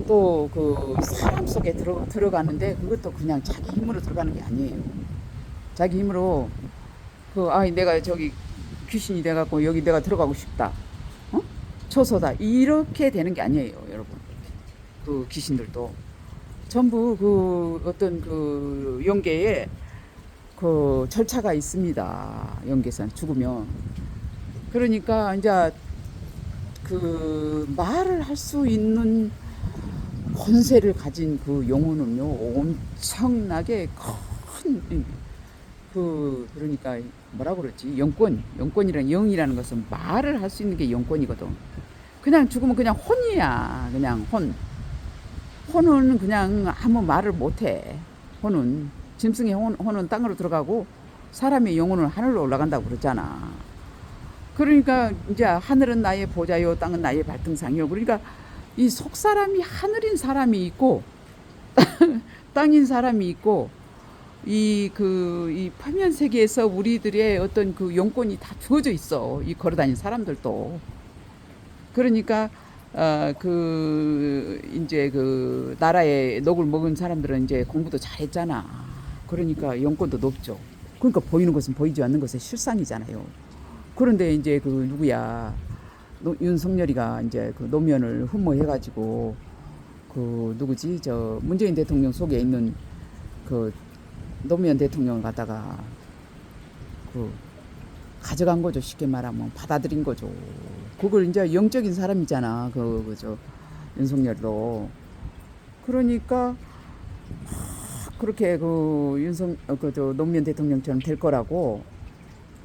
또 그 사람 속에 들어가는데 그것도 그냥 자기 힘으로 들어가는 게 아니에요. 자기 힘으로 내가 저기 귀신이 돼갖고 여기 내가 들어가고 싶다. 초소다. 이렇게 되는 게 아니에요, 여러분. 그 귀신들도 전부 그 어떤 그 영계에 그 절차가 있습니다. 영계선 죽으면. 그러니까 이제 그 말을 할 수 있는 권세를 가진 그 영혼은요 엄청나게 큰 그러니까 뭐라 그러지 영권이란 영이라는 것은 말을 할 수 있는 게 영권이거든. 그냥 죽으면 그냥 혼이야. 그냥 혼은 그냥 아무 말을 못해. 혼은 짐승의 혼은 땅으로 들어가고 사람의 영혼은 하늘로 올라간다고 그러잖아. 그러니까 이제 하늘은 나의 보좌요 땅은 나의 발등상이요. 그러니까 이 속사람이 하늘인 사람이 있고 땅인 사람이 있고 이 표면 세계에서 우리들의 어떤 그 영권이 다 주어져 있어. 이 걸어다니는 사람들도. 그러니까 이제 그 나라의 녹을 먹은 사람들은 이제 공부도 잘했잖아. 그러니까 영권도 높죠. 그러니까 보이는 것은 보이지 않는 것의 실상이잖아요. 그런데 이제 그 누구야 윤석열이가 이제 그 노면을 흠모해가지고 그 누구지 저 문재인 대통령 속에 있는 그 노무현 대통령을 갖다가 그 가져간 거죠. 쉽게 말하면 받아들인 거죠. 그걸 이제 영적인 사람이잖아. 그저 윤석열도. 그러니까 그렇게 저 노무현 대통령처럼 될 거라고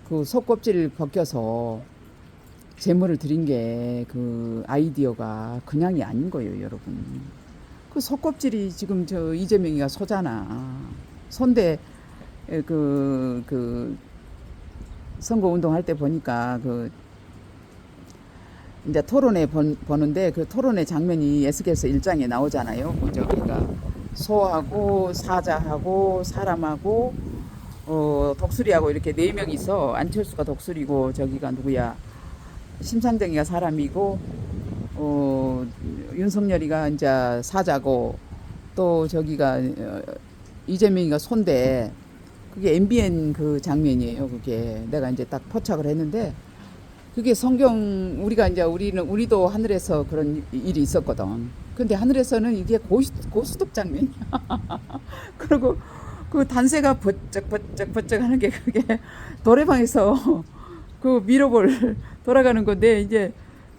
그 속껍질을 벗겨서 재물을 드린 게 그 아이디어가 그냥이 아닌 거예요, 여러분. 그 속껍질이 지금 저 이재명이가 소잖아. 손대 그 선거 운동할 때 보니까 이제 토론회 보는데 그 토론회 장면이 에스겔서 1장에 나오잖아요. 그 저기가 소하고 사자하고 사람하고 독수리하고 이렇게 네 명이서 안철수가 독수리고 저기가 누구야 심상정이가 사람이고 윤석열이가 이제 사자고 또 저기가 이재명이가 손대 그게 MBN 그 장면이에요. 그게 내가 이제 딱 포착을 했는데 그게 성경 우리가 이제 우리도 하늘에서 그런 일이 있었거든. 근데 하늘에서는 이게 고스톱 장면이야. 그리고 그 단새가 버쩍 하는 게 그게 노래방에서 그 미러볼 돌아가는 건데 이제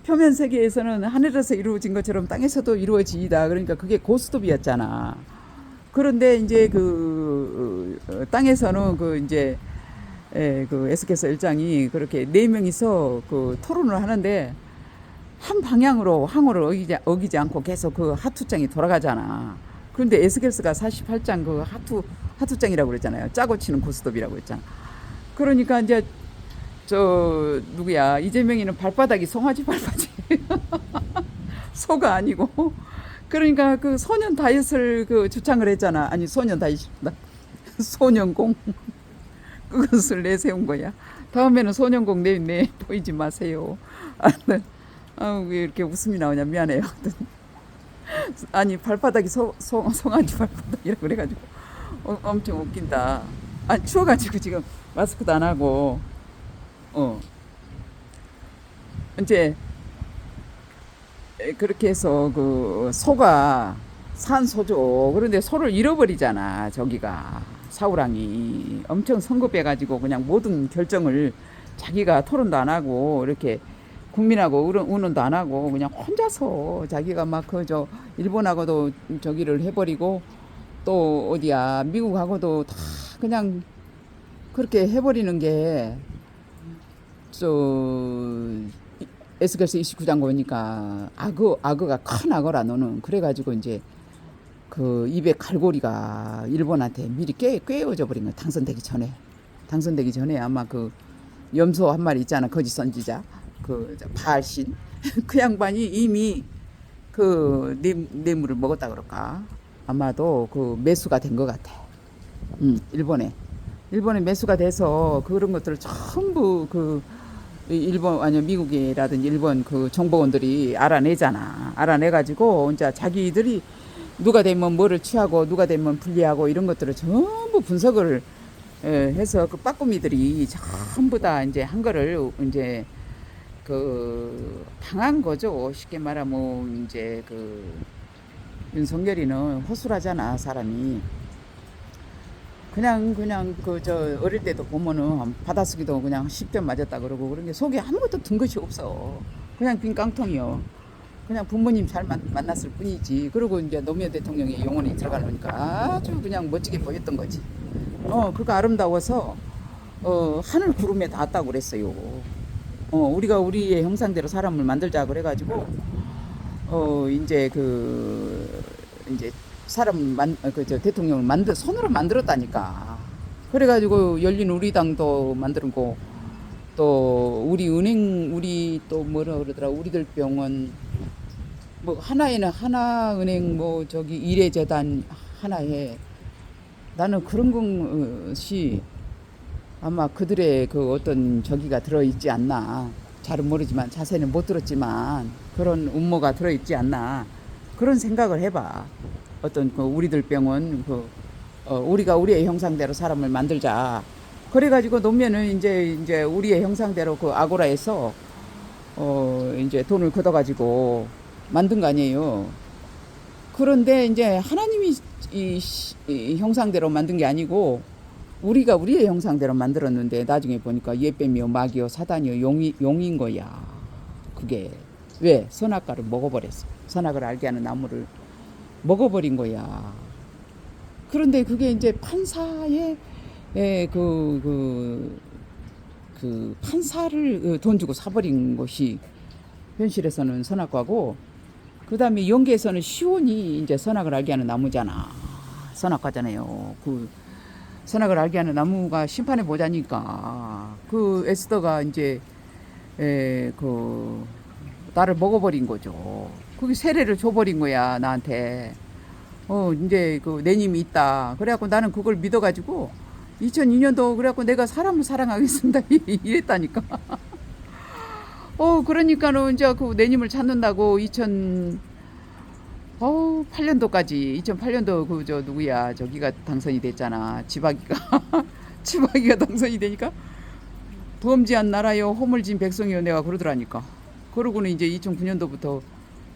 표면 세계에서는 하늘에서 이루어진 것처럼 땅에서도 이루어지이다. 그러니까 그게 고스톱이었잖아. 그런데 이제 그 땅에서는 그 이제 그 에스겔서 1장이 그렇게 네 명이서 그 토론을 하는데 한 방향으로 항호를 어기지 않고 계속 그 하투장이 돌아가잖아. 그런데 에스겔서가 48장 그 하투장이라고 그랬잖아요. 짜고 치는 고스톱이라고 했잖아. 그러니까 이제 저 누구야 이재명이는 발바닥이 송아지 발바지 소가 아니고 그러니까 그 소년 다이엇을 그 주창을 했잖아. 아니 소년 다이엇이다. 소년공 그것을 내세운 거야. 다음에는 소년공 내 보이지 마세요. 왜 이렇게 웃음이 나오냐 미안해요. 아니 발바닥이 송아지 발바닥이라 그래가지고 엄청 웃긴다. 아 추워가지고 지금 마스크도 안 하고 이제 그렇게 해서 그 소가 산 소죠. 그런데 소를 잃어버리잖아. 저기가 사우랑이 엄청 성급해가지고 그냥 모든 결정을 자기가 토론도 안 하고 이렇게 국민하고 의논도 안 하고 그냥 혼자서 자기가 막 그 저 일본하고도 저기를 해버리고 또 어디야 미국하고도 다 그냥 그렇게 해버리는 게 저 에스겔서 29장 보니까 악어가 큰 악어라 너는 그래가지고 이제 그 입에 갈고리가 일본한테 미리 꿰어져 버린 거야. 당선되기 전에 아마 그 염소 한 마리 있잖아. 거짓 선지자 그 바알신 그 양반이 이미 그 뇌물을 먹었다 그럴까. 아마도 그 매수가 된 것 같아. 일본에 매수가 돼서 그런 것들을 전부 그 일본 아니 미국이라든지 일본 그 정보원들이 알아내가지고 이제 자기들이 누가 되면 뭐를 취하고 누가 되면 분리하고 이런 것들을 전부 분석을 해서 그 빠꾸미들이 전부 다 이제 한 거를 이제 그 당한 거죠. 쉽게 말하면 이제 그 윤석열이는 허술하잖아 사람이. 그냥 그 저 어릴 때도 보면은 받아쓰기도 그냥 10점 맞았다 그러고 그런 게 속에 아무것도 든 것이 없어. 그냥 빈 깡통이요. 그냥 부모님 잘 만났을 뿐이지. 그리고 이제 노무현 대통령이 영혼이 들어가려니까 아주 그냥 멋지게 보였던 거지. 그거 아름다워서 하늘 구름에 닿았다고 그랬어요. 우리가 우리의 형상대로 사람을 만들자 그래가지고 이제 이제 저 대통령을 손으로 만들었다니까. 그래가지고 열린 우리당도 만들고 또 우리 은행 우리 또 뭐라 그러더라 우리들 병원 뭐 하나에는 하나은행 뭐 저기 일해재단 하나에 나는 그런 것이 아마 그들의 그 어떤 저기가 들어있지 않나. 잘은 모르지만 자세는 못 들었지만 그런 음모가 들어있지 않나 그런 생각을 해봐. 어떤 그 우리들 병원 우리가 우리의 형상대로 사람을 만들자. 그래가지고 놓으면은 이제 우리의 형상대로 그 아고라에서 이제 돈을 걷어가지고 만든 거 아니에요. 그런데 이제 하나님이 이 형상대로 만든 게 아니고 우리가 우리의 형상대로 만들었는데 나중에 보니까 예뱀이요 마귀요 사단이요 용인 거야. 그게 왜 선악과를 먹어버렸어. 선악을 알게 하는 나무를 먹어버린 거야. 그런데 그게 이제 판사의 그 판사를 돈 주고 사버린 것이 현실에서는 선악과고, 그 다음에 영계에서는 시온이 이제 선악을 알게 하는 나무잖아. 선악과잖아요. 그 선악을 알게 하는 나무가 심판해 보자니까 그 에스더가 이제 그 나를 먹어버린 거죠. 그게 세례를 줘버린 거야, 나한테. 이제 그 내님이 있다. 그래갖고 나는 그걸 믿어가지고 2002년도 그래갖고 내가 사람을 사랑하겠습니다. 이랬다니까. 그러니까는 이제 그 내님을 찾는다고 8년도까지 2008년도 그 저 누구야 저기가 당선이 됐잖아. 지박이가 지박이가 당선이 되니까 범지한 나라여 허물진 백성이여 내가 그러더라니까. 그러고는 이제 2009년도부터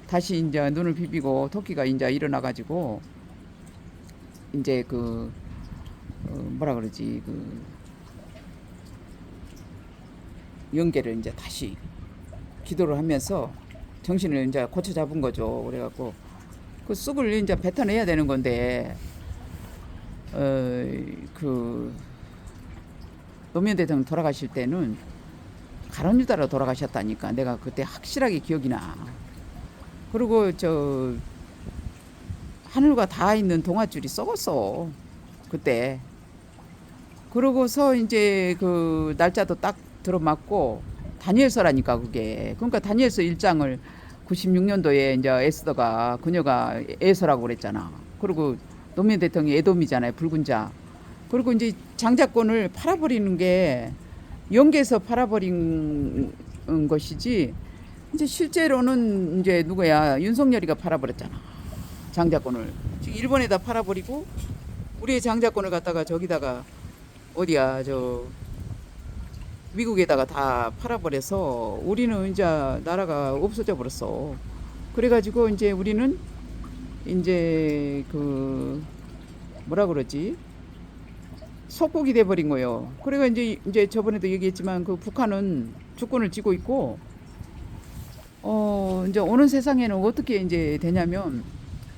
다시 이제 눈을 비비고 토끼가 이제 일어나가지고 이제 그 뭐라 그러지 그 연계를 이제 다시 기도를 하면서 정신을 이제 고쳐 잡은 거죠. 그래갖고 그 쑥을 이제 뱉어내야 되는 건데 그 노무현 대통령 돌아가실 때는 가론유다로 돌아가셨다니까. 내가 그때 확실하게 기억이 나. 그리고 저 하늘과 닿아 있는 동아줄이 썩었어 그때. 그러고서 이제 그 날짜도 딱 들어맞고 다니엘서라니까 그게. 그러니까 다니엘서 1장을 96년도에 이제 에스더가 그녀가 에서라고 그랬잖아. 그리고 노무현 대통령이 에돔이잖아요. 붉은 자. 그리고 이제 장자권을 팔아버리는 게 연계에서 팔아버린 것이지 이제 실제로는 이제 누구야 윤석열이가 팔아버렸잖아. 장자권을 지금 일본에다 팔아버리고 우리의 장자권을 갖다가 저기다가 어디야 저 미국에다가 다 팔아버려서 우리는 이제 나라가 없어져 버렸어. 그래가지고 이제 우리는 이제 그 뭐라 그러지 속국이 돼버린 거예요. 그래가 이제 저번에도 얘기했지만 그 북한은 주권을 쥐고 있고 이제 오는 세상에는 어떻게 이제 되냐면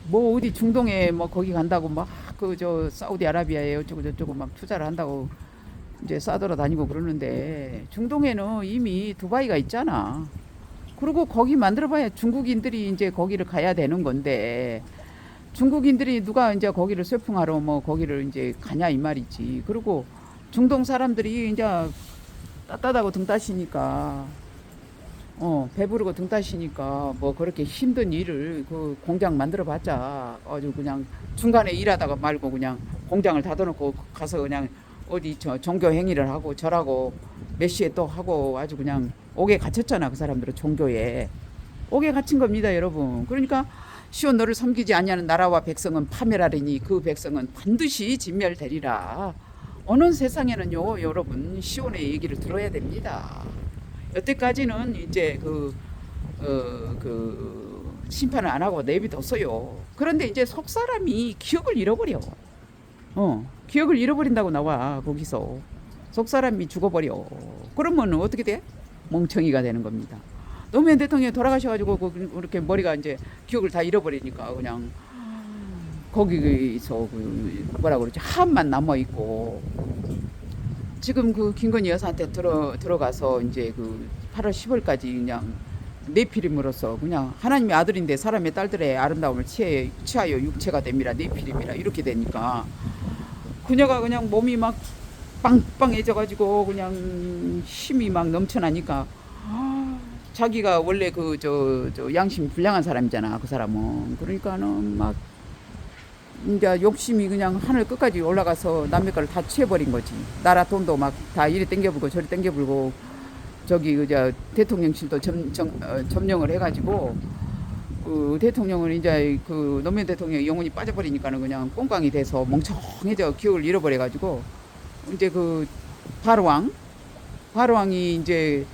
뭐 어디 중동에 뭐 거기 간다고 막 그 저 사우디아라비아에 어쩌고 저쩌고 막 투자를 한다고 이제 싸돌아 다니고 그러는데 중동에는 이미 두바이가 있잖아. 그리고 거기 만들어봐야 중국인들이 이제 거기를 가야 되는 건데 중국인들이 누가 이제 거기를 쇠풍하러 뭐 거기를 이제 가냐 이 말이지. 그리고 중동 사람들이 이제 따뜻하고 등 따시니까 배부르고 등 따시니까 뭐 그렇게 힘든 일을 그 공장 만들어 봤자 아주 그냥 중간에 일하다가 말고 그냥 공장을 닫아놓고 가서 그냥 어디 저 종교 행위를 하고 절하고 몇 시에 또 하고 아주 그냥 옥에 갇혔잖아. 그 사람들은 종교에 옥에 갇힌 겁니다 여러분. 그러니까 시온 너를 섬기지 아니하는 나라와 백성은 파멸하리니 그 백성은 반드시 진멸되리라. 어느 세상에는요 여러분 시온의 얘기를 들어야 됩니다. 여태까지는 이제 그 심판을 안 하고 내비뒀어요. 그런데 이제 속 사람이 기억을 잃어버려. 기억을 잃어버린다고 나와 거기서. 속 사람이 죽어버려. 그러면 어떻게 돼? 멍청이가 되는 겁니다. 노무현 대통령이 돌아가셔가지고 그렇게 머리가 이제 기억을 다 잃어버리니까 그냥 거기서 그 뭐라 그러지 함만 남아 있고. 지금 그 김건희 여사한테 들어가서 이제 그 8월 10월까지 그냥 네피림으로서 그냥 하나님의 아들인데 사람의 딸들의 아름다움을 취하여 육체가 됨이라 네피림이라 이렇게 되니까 그녀가 그냥 몸이 막 빵빵해져가지고 그냥 힘이 막 넘쳐나니까 자기가 원래 그 저 양심 불량한 사람이잖아 그 사람은. 그러니까는 막 이제 욕심이 그냥 하늘 끝까지 올라가서 남의 거를 다 취해버린 거지. 나라 돈도 막 다 이리 땡겨불고 저리 땡겨불고 저기 그저 대통령실도 점령을 해가지고 그 대통령은 이제 그 노무현 대통령 영혼이 빠져버리니까는 그냥 꽁깡이 돼서 멍청해져 기억을 잃어버려가지고 이제 그 바로왕이 이제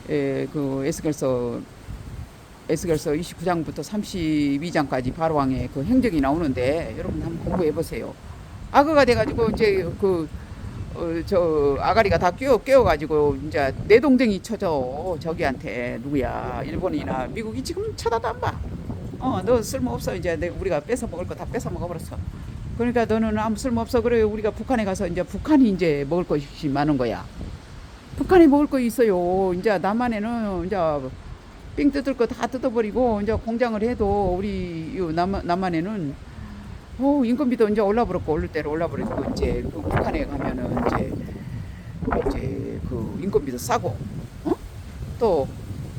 그 에스겔서 29장부터 32장까지 바로왕의 그 행적이 나오는데 여러분 한번 공부해 보세요. 악어가 돼가지고 이제 저 아가리가 다 깨어가지고 이제 내동댕이 쳐져 저기한테 누구야 일본이나 미국이 지금 쳐다도 안 봐. 너 쓸모없어 이제 우리가 뺏어 먹을 거 다 뺏어 먹어버렸어. 그러니까 너는 아무 쓸모없어. 그래 우리가 북한에 가서 이제 북한이 이제 먹을 것이 많은 거야. 북한이 먹을 거 있어요. 이제 남한에는 이제 삥 뜯을 거 다 뜯어버리고 이제 공장을 해도 우리 남한에는 인건비도 이제 올라버렸고 오를 대로 올라버렸고 이제 그 북한에 가면은 이제 그 인건비도 싸고 또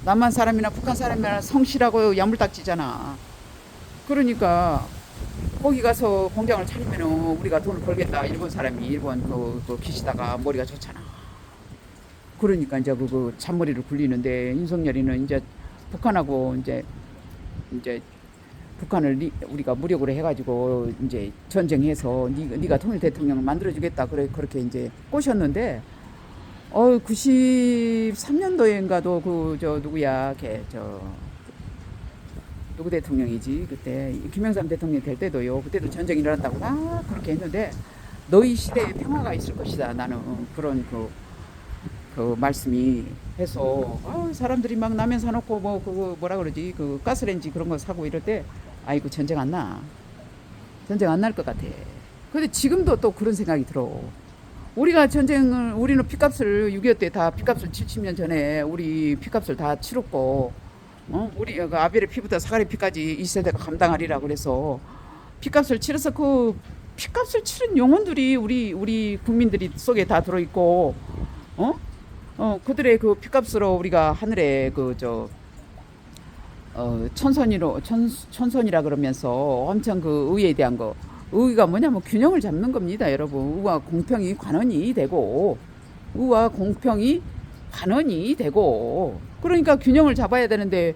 남한 사람이나 북한 사람이나 성실하고 야물딱지잖아. 그러니까 거기 가서 공장을 차리면은 우리가 돈을 벌겠다. 일본 사람이 일본 그 기시다가 머리가 좋잖아. 그러니까 이제 그 잔머리를 굴리는데 윤석열이는 이제 북한하고 이제 북한을 우리가 무력으로 해가지고 이제 전쟁해서 네가 통일 대통령을 만들어주겠다. 그래 그렇게 이제 꼬셨는데 93년도인가도 그 저 누구야 걔저 누구 대통령이지 그때 김영삼 대통령 될 때도요. 그때도 전쟁이 일어난다고 막 그렇게 했는데 너희 시대에 평화가 있을 것이다. 나는 그런 그 말씀이 해서 사람들이 막 라면 사놓고 뭐 그거 뭐라 그러지 그 가스레인지 그런 거 사고 이럴 때 아이고 전쟁 안 나. 전쟁 안 날 것 같아. 근데 지금도 또 그런 생각이 들어. 우리는 피값을 6.25 때 다 피값을 70년 전에 우리 피값을 다 치렀고 우리 그 아벨의 피부터 사가리 피까지 이 세대가 감당하리라 그래서 피값을 치러서 그 피값을 치른 영혼들이 우리 국민들이 속에 다 들어있고 그들의 그 피값으로 우리가 하늘에 천선이라 그러면서 엄청 그 의에 대한 거 의가 뭐냐면 균형을 잡는 겁니다, 여러분. 의와 공평이 관원이 되고 그러니까 균형을 잡아야 되는데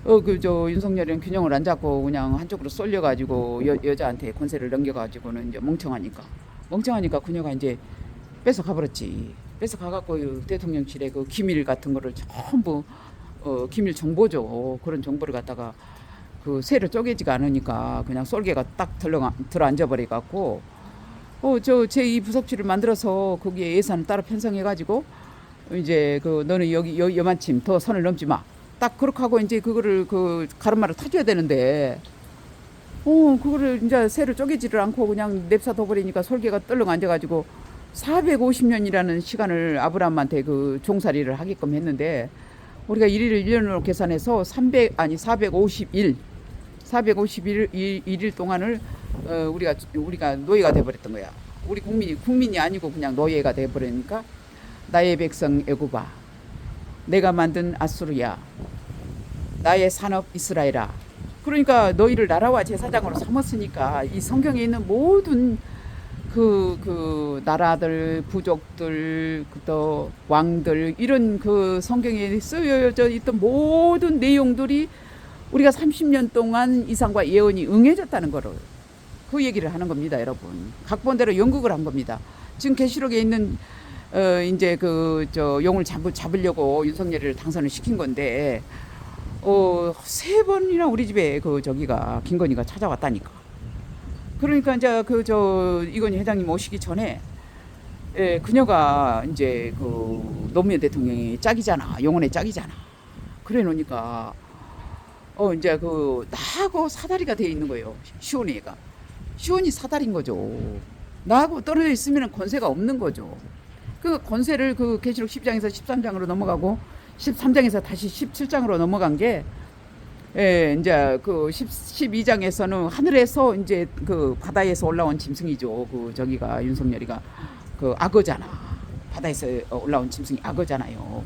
윤석열이는 균형을 안 잡고 그냥 한쪽으로 쏠려가지고 여자한테 권세를 넘겨가지고는 이제 멍청하니까 그녀가 이제 뺏어가버렸지. 뺏어가갖고 대통령실에 그 기밀 같은 거를 전부 기밀 정보죠. 그런 정보를 갖다가 그 새로 쪼개지가 않으니까 그냥 쏠개가 딱 들어앉아 버려갖고 저 제2 부속실을 만들어서 거기에 예산을 따로 편성해가지고 이제 너는 여기 여만침 더 선을 넘지 마. 딱 그렇게 하고 이제 그거를 그 가르마를 타줘야 되는데 그거를 이제 새로 쪼개지를 않고 그냥 냅사 둬버리니까 솔개가 떨렁 앉아가지고 450년이라는 시간을 아브라함한테 그 종살이를 하게끔 했는데 우리가 일일을 1년으로 계산해서 451일 동안을 우리가 노예가 돼버렸던 거야. 우리 국민이 아니고 그냥 노예가 돼버리니까 나의 백성 애굽아, 내가 만든 아수르야, 나의 산업 이스라엘아. 그러니까 너희를 나라와 제사장으로 삼았으니까 이 성경에 있는 모든 그 나라들, 부족들, 또 왕들 이런 그 성경에 쓰여져 있던 모든 내용들이 우리가 30년 동안 이상과 예언이 응해졌다는 거를 그 얘기를 하는 겁니다, 여러분. 각본대로 연극을 한 겁니다. 지금 계시록에 있는 이제 용을 잡으려고 윤석열이를 당선을 시킨 건데 3번이나 우리 집에 저기가 김건희가 찾아왔다니까. 그러니까 이제 이건희 회장님 오시기 전에 그녀가 이제 노무현 대통령이 짝이잖아. 영혼의 짝이잖아. 그래 놓으니까 이제 나하고 사다리가 돼 있는 거예요. 시온이가. 시온이 사다리인 거죠. 나하고 떨어져 있으면 권세가 없는 거죠. 그 권세를 계시록 10장에서 13장으로 넘어가고 13장에서 다시 17장으로 넘어간 게 이제 12장에서는 하늘에서 이제 바다에서 올라온 짐승이죠. 저기가 윤석열이가 악어잖아. 바다에서 올라온 짐승이 악어잖아요.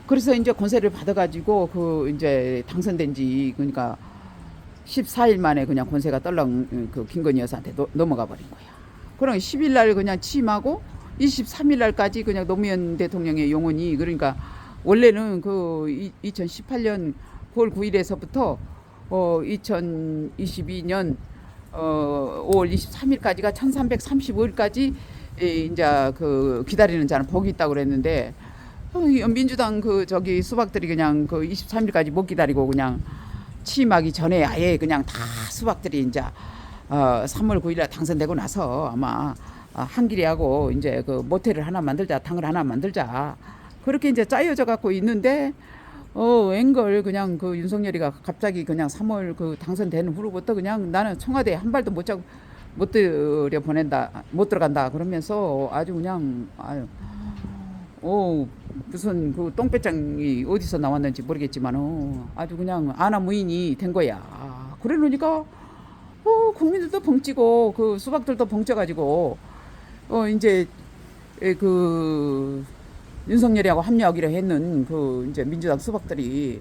그래서 이제 권세를 받아가지고 이제 당선된 지 그러니까 14일 만에 그냥 권세가 떨렁 김건희 여사한테 넘어가 버린 거야. 그럼 10일 날 그냥 취임하고 23일 날까지 그냥 노무현 대통령의 용언이 그러니까 원래는 2018년 9월 9일에서부터 2022년 5월 23일까지가 1335일까지 이제 기다리는 자는 복이 있다고 그랬는데 민주당 저기 수박들이 그냥 23일까지 못 기다리고 그냥 취임하기 전에 아예 그냥 다 수박들이 이제 3월 9일에 당선되고 나서 아마 한길이하고 이제 모텔을 하나 만들자, 당을 하나 만들자 그렇게 이제 짜여져 갖고 있는데 웬걸 그냥 윤석열이가 갑자기 그냥 3월 당선되는 후로부터 그냥 나는 청와대에 한 발도 못 들어간다 그러면서 아주 그냥 무슨 똥배짱이 어디서 나왔는지 모르겠지만 아주 그냥 아나무인이 된 거야. 그래 놓으니까 국민들도 벙찌고 수박들도 벙쪄가지고 이제 윤석열이하고 합류하기로 했는 그 이제 민주당 수박들이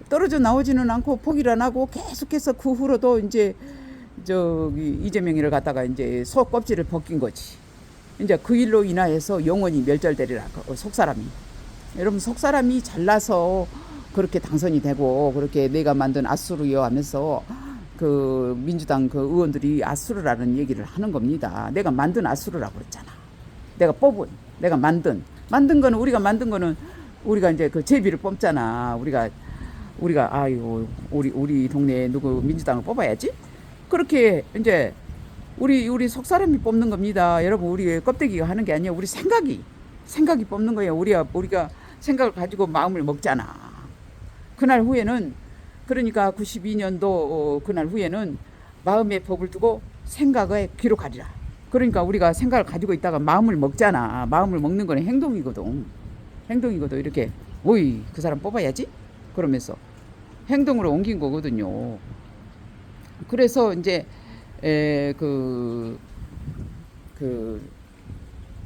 떨어져 나오지는 않고 포기를 안 하고 계속해서 그 후로도 이제 저기 이재명이를 갖다가 이제 속 껍질을 벗긴 거지. 이제 그 일로 인하여서 영원히 멸절되리라. 속사람이. 여러분 속사람이 잘나서 그렇게 당선이 되고 그렇게 내가 만든 아수르여 하면서 그 민주당 그 의원들이 아수르라는 얘기를 하는 겁니다. 내가 만든 아수르라고 그랬잖아. 내가 뽑은, 내가 만든 거는 우리가 만든 거는 우리가 이제 그 제비를 뽑잖아. 우리가 아유 우리 동네에 누구 민주당을 뽑아야지. 그렇게 이제 우리 속사람이 뽑는 겁니다. 여러분 우리 껍데기가 하는 게 아니야. 우리 생각이 뽑는 거예요. 우리가 생각을 가지고 마음을 먹잖아. 그날 후에는 그러니까 92년도 그날 후에는 마음의 법을 두고 생각에 기록하리라. 그러니까 우리가 생각을 가지고 있다가 마음을 먹잖아. 마음을 먹는 거는 행동이거든. 이렇게 오이 그 사람 뽑아야지. 그러면서 행동으로 옮긴 거거든요. 그래서 이제 그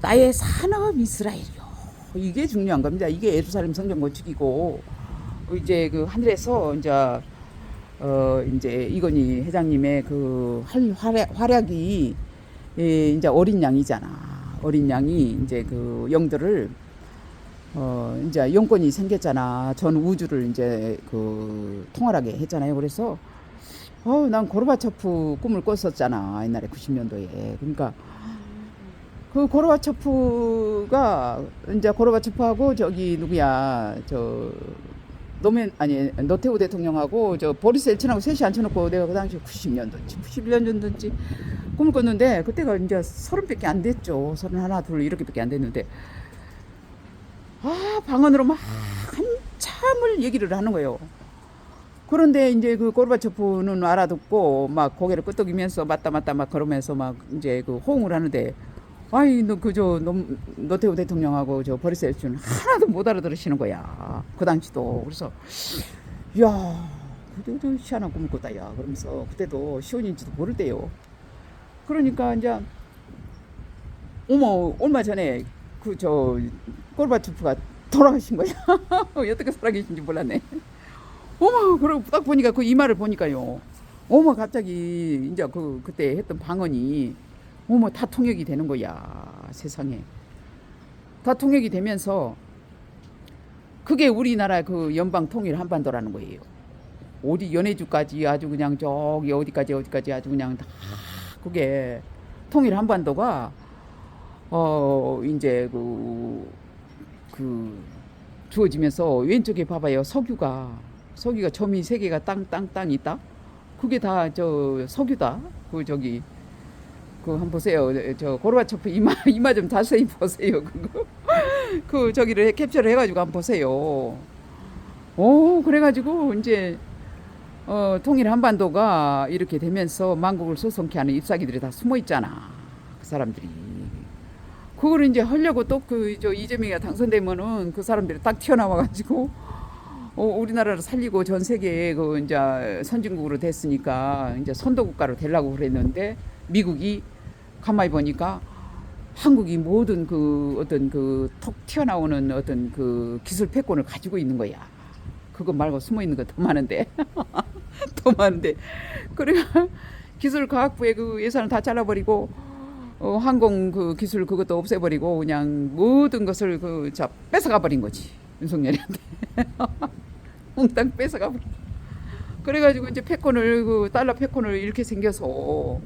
나의 산업 이스라엘이요. 이게 중요한 겁니다. 이게 예루살렘 성전 건축이고 이제 그 하늘에서 이제 이건희 회장님의 그 활약이 이제 어린 양이잖아. 어린 양이 이제 그 영들을 이제 영권이 생겼잖아. 전 우주를 이제 그 통할하게 했잖아요. 그래서 난 고르바초프 꿈을 꿨었잖아. 옛날에 90년도에. 그러니까 그 고르바초프가 이제 고르바초프하고 저기 누구야 노태우 대통령하고 저 보리스 엘친하고 셋이 앉혀놓고 내가 그 당시 91년도인지 꿈을 꿨는데 그때가 이제 30밖에 안 됐죠. 31, 2 이렇게밖에 안 됐는데 방언으로 막 한참을 얘기를 하는 거예요. 그런데 이제 그 고르바초프는 알아듣고 막 고개를 끄덕이면서 맞다 막 그러면서 막 이제 그 호응을 하는데 노태우 대통령하고 저 보리스 엘춘 하나도 못 알아들으시는 거야. 그 당시도. 그래서 야 그때도 희한한 꿈을 꿨다 야. 그러면서 그때도 시온인지도 모를 때요. 그러니까 이제 얼마 전에 고르바초프가 돌아가신 거야. 어떻게 살아계신지 몰랐네. 그러고 딱 보니까 그 이마를 보니까요. 갑자기 이제 그때 했던 방언이 다 통역이 되는 거야. 세상에. 다 통역이 되면서 그게 우리나라 그 연방 통일 한반도라는 거예요. 어디 연해주까지 아주 그냥 저기 어디까지 아주 그냥 다 그게 통일 한반도가 이제 그 주어지면서 왼쪽에 봐봐요. 석유가 점이 3개가 땅 있다. 그게 다 석유다. 한번 보세요. 저 고르바초프 이마 좀 자세히 보세요. 그거 저기를 캡처를 해가지고 한번 보세요. 그래가지고 이제 통일 한반도가 이렇게 되면서 만국을 소송케 하는 잎사귀들이 다 숨어 있잖아. 그 사람들이. 그걸 이제 하려고 또 이재명이가 당선되면은 그 사람들이 딱 튀어나와가지고 우리나라를 살리고 전 세계에 이제 선진국으로 됐으니까 이제 선도국가로 되려고 그랬는데 미국이 가만히 보니까 한국이 모든 어떤 톡 튀어나오는 어떤 기술 패권을 가지고 있는 거야. 그거 말고 숨어 있는 거 더 많은데. 그래 기술 과학부의 그 예산을 다 잘라버리고 항공 기술 그것도 없애버리고 그냥 모든 것을 뺏어가 버린 거지. 윤석열이한테. 몽땅 뺏어가 버린. 그래가지고 이제 패권을 달러 패권을 이렇게 생겨서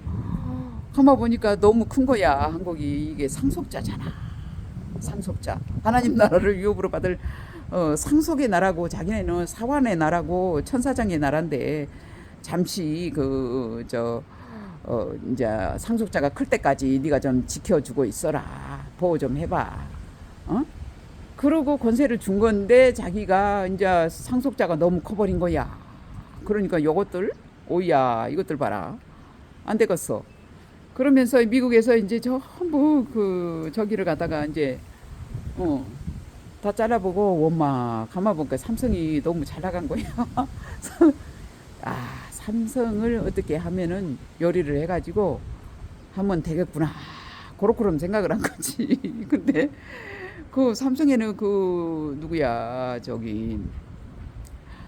가만 보니까 너무 큰 거야. 한국이 이게 상속자잖아. 상속자. 하나님 나라를 유업으로 받을 상속의 나라고 자기네는 사환의 나라고 천사장의 나라인데 잠시 이제 상속자가 클 때까지 네가 좀 지켜주고 있어라. 보호 좀 해봐. 그러고 권세를 준 건데 자기가 이제 상속자가 너무 커버린 거야. 그러니까 요것들 오야 이것들 봐라. 안 되겠어. 그러면서 미국에서 이제 전부 저기를 갖다가 이제 다 잘라보고 엄마 가만 보니까 삼성이 너무 잘 나간 거야. 삼성을 어떻게 하면은 요리를 해가지고 하면 되겠구나. 그렇게럼 생각을 한 거지. 근데 그 삼성에는 그 누구야 저기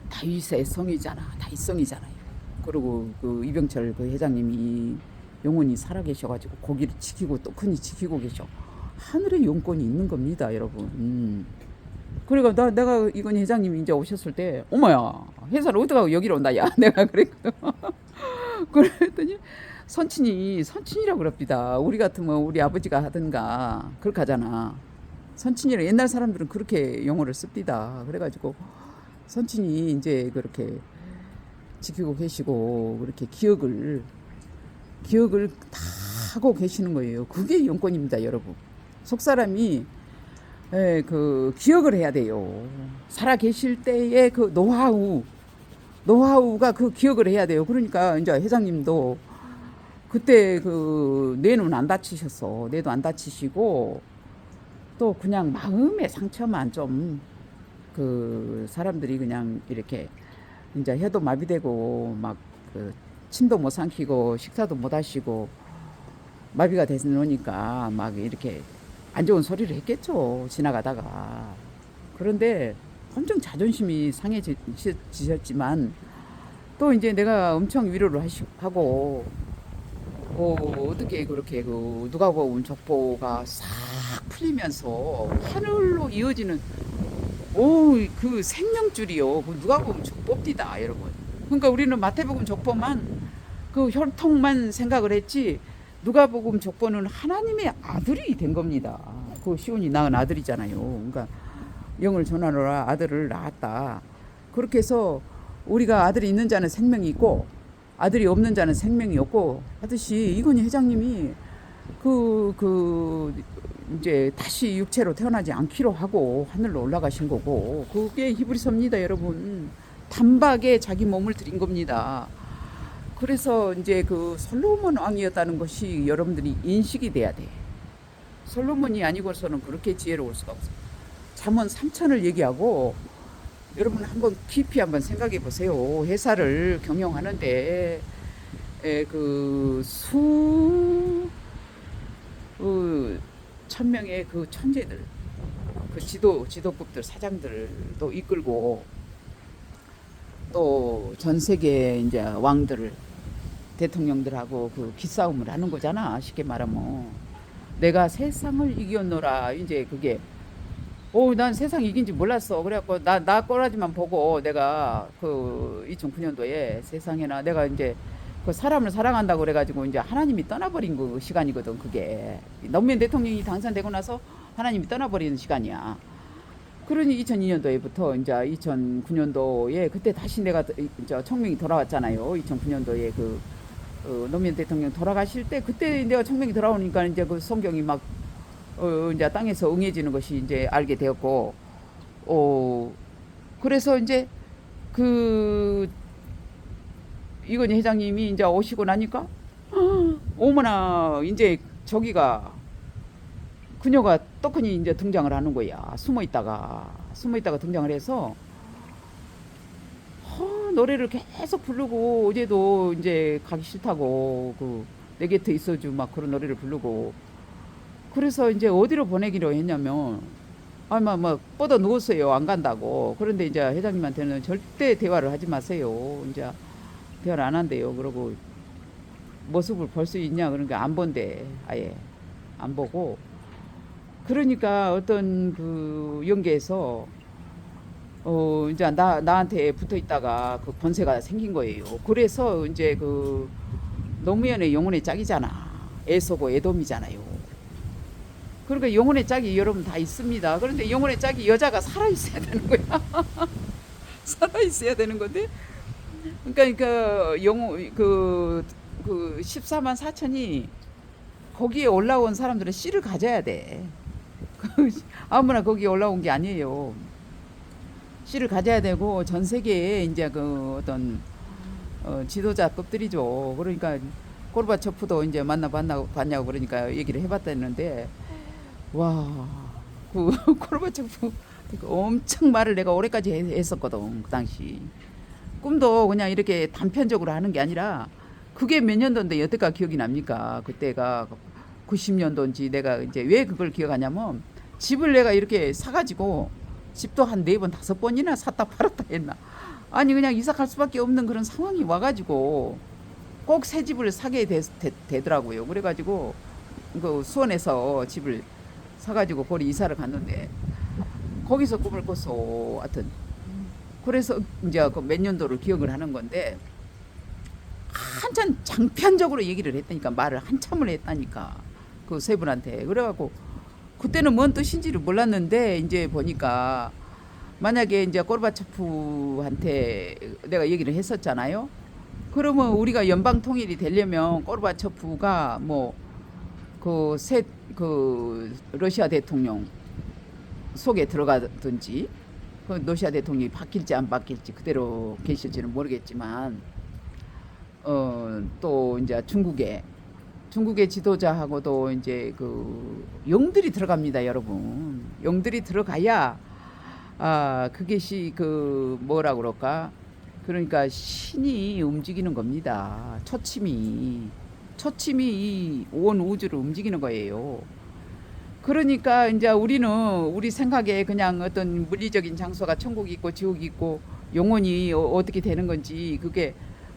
다윗의 성이잖아. 다윗성이잖아요. 그리고 그 이병철 그 회장님이 영원히 살아계셔가지고 거기를 지키고 또 흔히 지키고 계셔. 하늘의 용건이 있는 겁니다, 여러분. 그러니까 내가 이건 회장님이 이제 오셨을 때, 어머야, 회사를 어떡하고 여기로 온다, 야. 내가 그랬거든. 그랬더니 선친이라고 그럽니다. 우리 같으면 우리 아버지가 하든가 그렇게 하잖아. 선친이라 옛날 사람들은 그렇게 용어를 씁니다. 그래가지고 선친이 이제 그렇게 지키고 계시고 그렇게 기억을 다 하고 계시는 거예요. 그게 용건입니다, 여러분. 속사람이 그 기억을 해야 돼요. 살아 계실 때의 그 노하우가 그 기억을 해야 돼요. 그러니까 이제 회장님도 그때 그 뇌는 안 다치셨어. 뇌도 안 다치시고 또 그냥 마음의 상처만 좀 그 사람들이 그냥 이렇게 이제 혀도 마비되고 막 그 침도 못 삼키고 식사도 못 하시고 마비가 되서 노니까 막 이렇게 안 좋은 소리를 했겠죠. 지나가다가. 그런데 엄청 자존심이 상해지셨지만 또 이제 내가 엄청 위로를 하고 어떻게 그렇게 그 누가 보면 족보가 싹 풀리면서 하늘로 이어지는 그 생명줄이요. 그 누가 보면 족보입니다, 여러분. 그러니까 우리는 마태복음 족보만 그 혈통만 생각을 했지 누가복음 족보는 하나님의 아들이 된 겁니다. 그 시온이 낳은 아들이잖아요. 그러니까 영을 전하노라 아들을 낳았다. 그렇게 해서 우리가 아들이 있는 자는 생명이 있고 아들이 없는 자는 생명이 없고 하듯이 이건희 회장님이 이제 다시 육체로 태어나지 않기로 하고 하늘로 올라가신 거고 그게 히브리서입니다, 여러분. 단박에 자기 몸을 드린 겁니다. 그래서 이제 그 솔로몬 왕이었다는 것이 여러분들이 인식이 돼야 돼. 솔로몬이 아니고서는 그렇게 지혜로울 수가 없어. 잠언 3천을 얘기하고 여러분 한번 깊이 한번 생각해 보세요. 회사를 경영하는데 천명의 그 천재들, 그 지도급들, 사장들도 이끌고 또 전 세계 이제 왕들을 대통령들하고 그 기싸움을 하는 거잖아. 쉽게 말하면 내가 세상을 이겼노라. 이제 그게 난 세상 이긴지 몰랐어. 그래갖고 나 꼬라지만 보고 내가 그 2009년도에 세상에나 내가 이제 그 사람을 사랑한다고 그래가지고 이제 하나님이 떠나버린 그 시간이거든. 그게 노무현 대통령이 당선되고 나서 하나님이 떠나버리는 시간이야. 그러니 2002년도에부터 이제 2009년도에 그때 다시 내가 이제 청명이 돌아왔잖아요. 2009년도에 노무현 대통령 돌아가실 때 그때 내가 청명이 돌아오니까 이제 그 성경이 막 이제 땅에서 응해지는 것이 이제 알게 되었고 그래서 이제 이건희 회장님이 이제 오시고 나니까 어머나 이제 저기가 그녀가 떡하니 이제 등장을 하는 거야. 숨어 있다가 등장을 해서 노래를 계속 부르고 어제도 이제 가기 싫다고 내 곁에 있어주 막 그런 노래를 부르고 그래서 이제 어디로 보내기로 했냐면 막 뻗어 누웠어요. 안 간다고. 그런데 이제 회장님한테는 절대 대화를 하지 마세요. 이제 대화를 안 한대요. 그러고 모습을 볼 수 있냐 그러니까 안 본대. 아예 안 보고 그러니까 어떤 그 연계에서 이제 나한테 붙어 있다가 그 권세가 생긴 거예요. 그래서 이제 그 노무현의 영혼의 짝이잖아. 애서고 애돔이잖아요. 그러니까 영혼의 짝이 여러분 다 있습니다. 그런데 영혼의 짝이 여자가 살아있어야 되는 거야. 살아있어야 되는 건데 그러니까 영혼 그 14만 4천이 거기에 올라온 사람들은 씨를 가져야 돼. 아무나 거기에 올라온 게 아니에요. 씨를 가져야 되고 전 세계에 이제 그 어떤 지도자급들이죠. 그러니까 고르바초프도 이제 봤냐고 그러니까 얘기를 해봤다는데 와, 고르바초프 엄청 말을 내가 올해까지 했었거든. 그 당시 꿈도 그냥 이렇게 단편적으로 하는 게 아니라 그게 몇 년도인데 여태까지 기억이 납니까? 그때가 90년도인지 내가 이제 왜 그걸 기억하냐면 집을 내가 이렇게 사가지고 집도 한 4번 5번이나 샀다 팔았다 했나. 아니 그냥 이사 갈 수밖에 없는 그런 상황이 와가지고 꼭 새 집을 사게 되더라고요. 그래가지고 그 수원에서 집을 사가지고 거기 이사를 갔는데 거기서 꿈을 꿨어. 하여튼 그래서 이제 그 몇 년도를 기억을 하는 건데 한참 장편적으로 얘기를 했다니까. 말을 한참을 했다니까 그 세 분한테. 그래갖고 그때는 뭔 뜻인지를 몰랐는데 이제 보니까 만약에 이제 고르바초프한테 내가 얘기를 했었잖아요. 그러면 우리가 연방 통일이 되려면 고르바초프가 뭐 그 러시아 대통령 속에 들어가든지 그 러시아 대통령이 바뀔지 안 바뀔지 그대로 계실지는 모르겠지만 또 이제 중국의 지도자하고도 이제 그 영들이 들어갑니다, 여러분. 영들이 들어가야 그것이 그 뭐라 그럴까? 그러니까 신이 움직이는 겁니다. 초침이 이 온 우주를 움직이는 거예요. 그러니까 이제 우리는 우리 생각에 그냥 어떤 물리적인 장소가 천국이 있고 지옥이 있고 영혼이 어떻게 되는 건지 그게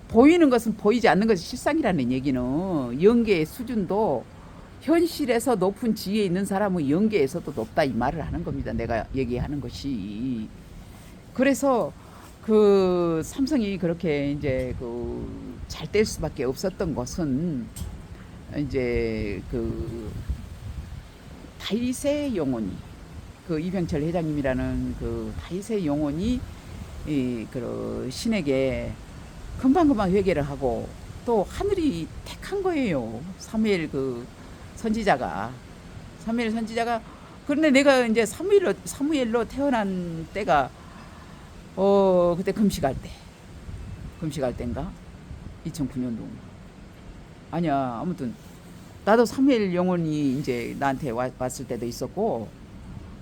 보이는 것은 보이지 않는 것이 실상이라는 얘기는 영계의 수준도 현실에서 높은 지위에 있는 사람은 영계에서도 높다 이 말을 하는 겁니다. 내가 얘기하는 것이. 그래서 그 삼성이 그렇게 이제 그 잘 될 수밖에 없었던 것은 이제 그 다윗의 영혼이 그 이병철 회장님이라는 그 다윗의 영혼이 그 신에게 금방금방 회개를 하고 또 하늘이 택한 거예요. 사무엘 그 선지자가. 그런데 내가 이제 사무엘로 태어난 때가 그때 금식할 때인가? 2009년도. 아니야. 아무튼 나도 사무엘 영혼이 이제 나한테 왔을 때도 있었고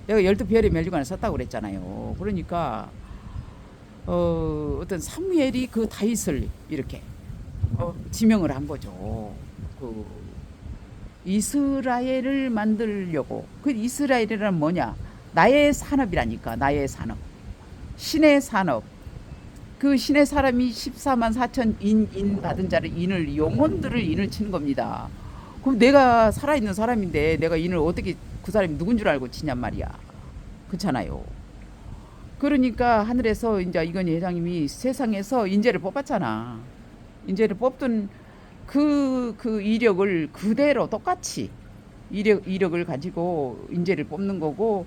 내가 12별의 멸류관을 썼다고 그랬잖아요. 그러니까 어떤 사무엘이 그 다윗을 이렇게 지명을 한 거죠. 그 이스라엘을 만들려고. 그 이스라엘이란 뭐냐? 나의 산업이라니까. 나의 산업. 신의 산업. 그 신의 사람이 14만 4천 인 받은 자를 영혼들을 인을 치는 겁니다. 그럼 내가 살아있는 사람인데 내가 인을 어떻게 그 사람이 누군 줄 알고 치냔 말이야. 그렇잖아요. 그러니까 하늘에서 이제 이건희 회장님이 세상에서 인재를 뽑았잖아. 인재를 뽑던 그 이력을 그대로 똑같이 이력을 가지고 인재를 뽑는 거고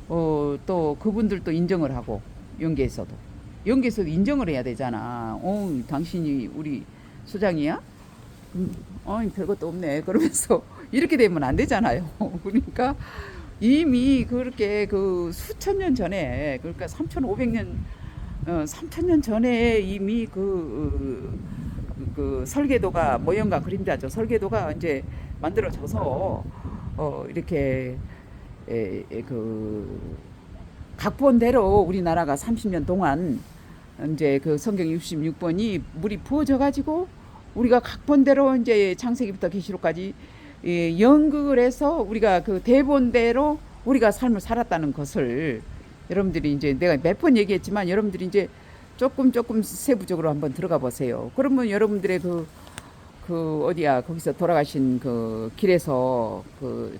또 그분들도 인정을 하고 연계에서도 인정을 해야 되잖아. 당신이 우리 소장이야? 별것도 없네. 그러면서 이렇게 되면 안 되잖아요. 그러니까 이미 그렇게 그 수천 년 전에 그러니까 3,500년 전에 이미 그 설계도가 모형과 그림자죠. 설계도가 이제 만들어져서 이렇게 그 각본대로 우리나라가 30년 동안 이제 그 성경 66번이 물이 부어져 가지고 우리가 각본대로 이제 창세기부터 계시록까지 연극을 해서 우리가 그 대본대로 우리가 삶을 살았다는 것을 여러분들이 이제 내가 몇 번 얘기했지만 여러분들이 이제 조금 세부적으로 한번 들어가 보세요. 그러면 여러분들의 그 어디야 거기서 돌아가신 그 길에서 그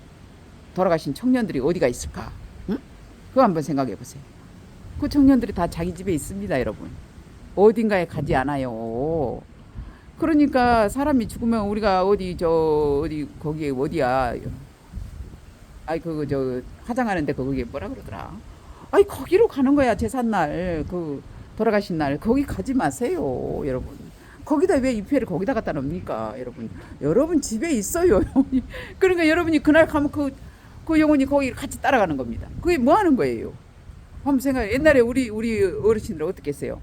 돌아가신 청년들이 어디가 있을까? 응? 그거 한번 생각해 보세요. 그 청년들이 다 자기 집에 있습니다, 여러분. 어딘가에 가지 않아요. 그러니까 사람이 죽으면 우리가 어디 거기에 어디야? 아이 그거 화장하는데 거기에 뭐라 그러더라? 아이 거기로 가는 거야. 제삿날 그 돌아가신 날 거기 가지 마세요, 여러분. 거기다 왜 입회를 거기다 갖다 놓습니까, 여러분? 여러분 집에 있어요. 그러니까 여러분이 그날 가면 그 영혼이 거기 같이 따라가는 겁니다. 그게 뭐 하는 거예요? 한번 생각해. 옛날에 우리 어르신들 어떻게 했어요?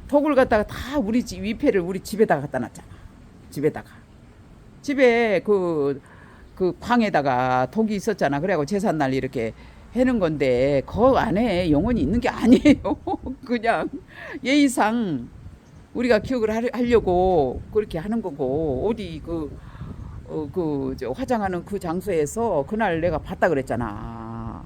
독을 갖다가 다 우리 집 위패를 우리 집에다가 갖다 놨잖아. 집에 그 방에다가 독이 있었잖아. 그래갖고 제삿날 이렇게 해는 건데 그 안에 영혼이 있는 게 아니에요. 그냥 예의상 우리가 기억을 하려고 그렇게 하는 거고 어디 저 화장하는 그 장소에서 그날 내가 봤다 그랬잖아.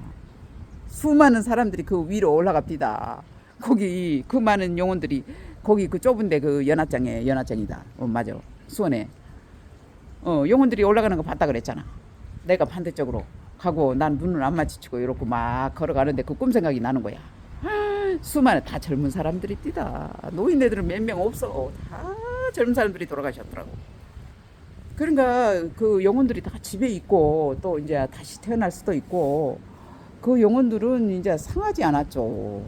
수많은 사람들이 그 위로 올라갑니다. 거기 그 많은 영혼들이 거기 그 좁은데 그 연합장이다. 맞아. 수원에 영혼들이 올라가는 거 봤다 그랬잖아. 내가 반대쪽으로 가고 난 눈을 안 마주치고 이러고 막 걸어가는데 그 꿈 생각이 나는 거야. 수많은 다 젊은 사람들이 뛰다. 노인네들은 몇 명 없어. 다 젊은 사람들이 돌아가셨더라고. 그러니까 그 영혼들이 다 집에 있고 또 이제 다시 태어날 수도 있고 그 영혼들은 이제 상하지 않았죠.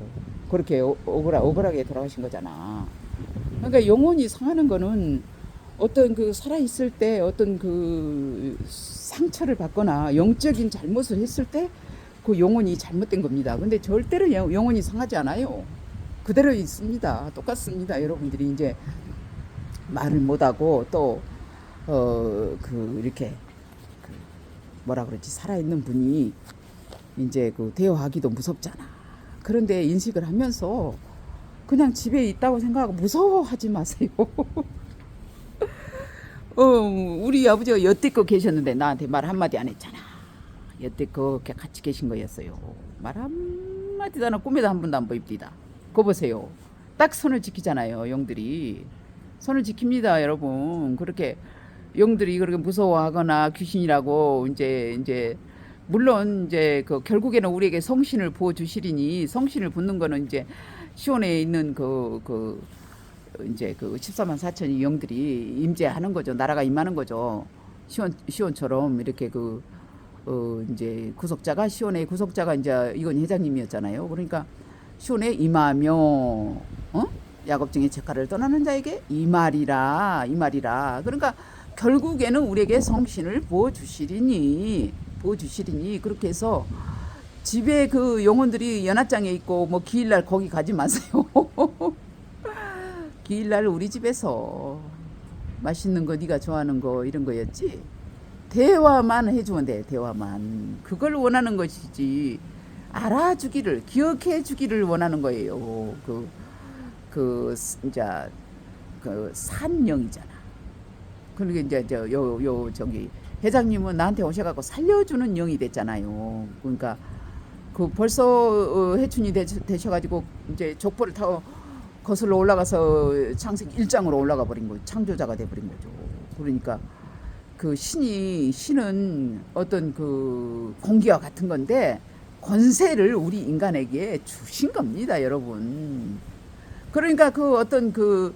그렇게 억울하게 돌아가신 거잖아. 그러니까 영혼이 상하는 거는 어떤 그 살아있을 때 어떤 그 상처를 받거나 영적인 잘못을 했을 때 그 영혼이 잘못된 겁니다. 근데 절대로 영혼이 상하지 않아요. 그대로 있습니다. 똑같습니다. 여러분들이 이제 말을 못하고 또 이렇게 그 뭐라 그러지 살아있는 분이 이제 그 대화하기도 무섭잖아. 그런데 인식을 하면서 그냥 집에 있다고 생각하고 무서워하지 마세요. 우리 아버지가 여태껏 계셨는데 나한테 말 한마디 안 했잖아. 여태껏 같이 계신 거였어요. 말 한마디도 안 하고 꿈에도 한 번도 안 보입니다. 그거 보세요. 딱 선을 지키잖아요. 영들이. 선을 지킵니다, 여러분. 그렇게 영들이 그렇게 무서워하거나 귀신이라고 이제 물론 이제 그 결국에는 우리에게 성신을 부어 주시리니 성신을 붓는 거는 이제 시온에 있는 이제 그 14만 4천이 영들이 임재하는 거죠. 나라가 임하는 거죠. 시온처럼 이렇게 이제 구속자가 시온의 구속자가 이제 이건 회장님이었잖아요. 그러니까 시온에 임하며 야곱증의 제가를 떠나는 자에게 이 말이라. 그러니까 결국에는 우리에게 성신을 부어 주시리니 그렇게 해서 집에 그 영혼들이 연합장에 있고 뭐 기일날 거기 가지 마세요. 기일날 우리 집에서 맛있는 거 네가 좋아하는 거 이런 거였지. 대화만 해주면 돼. 대화만. 그걸 원하는 것이지. 알아주기를 기억해 주기를 원하는 거예요. 이제 산영이잖아. 그러니까 이제 저기 회장님은 나한테 오셔갖고 살려주는 영이 됐잖아요. 그러니까 그 벌써 해춘이 되셔가지고 이제 족보를 타고 거슬러 올라가서 창세기 1장으로 올라가 버린 거죠. 창조자가 돼버린 거죠. 그러니까 그 신은 어떤 그 공기와 같은 건데 권세를 우리 인간에게 주신 겁니다, 여러분. 그러니까 그 어떤 그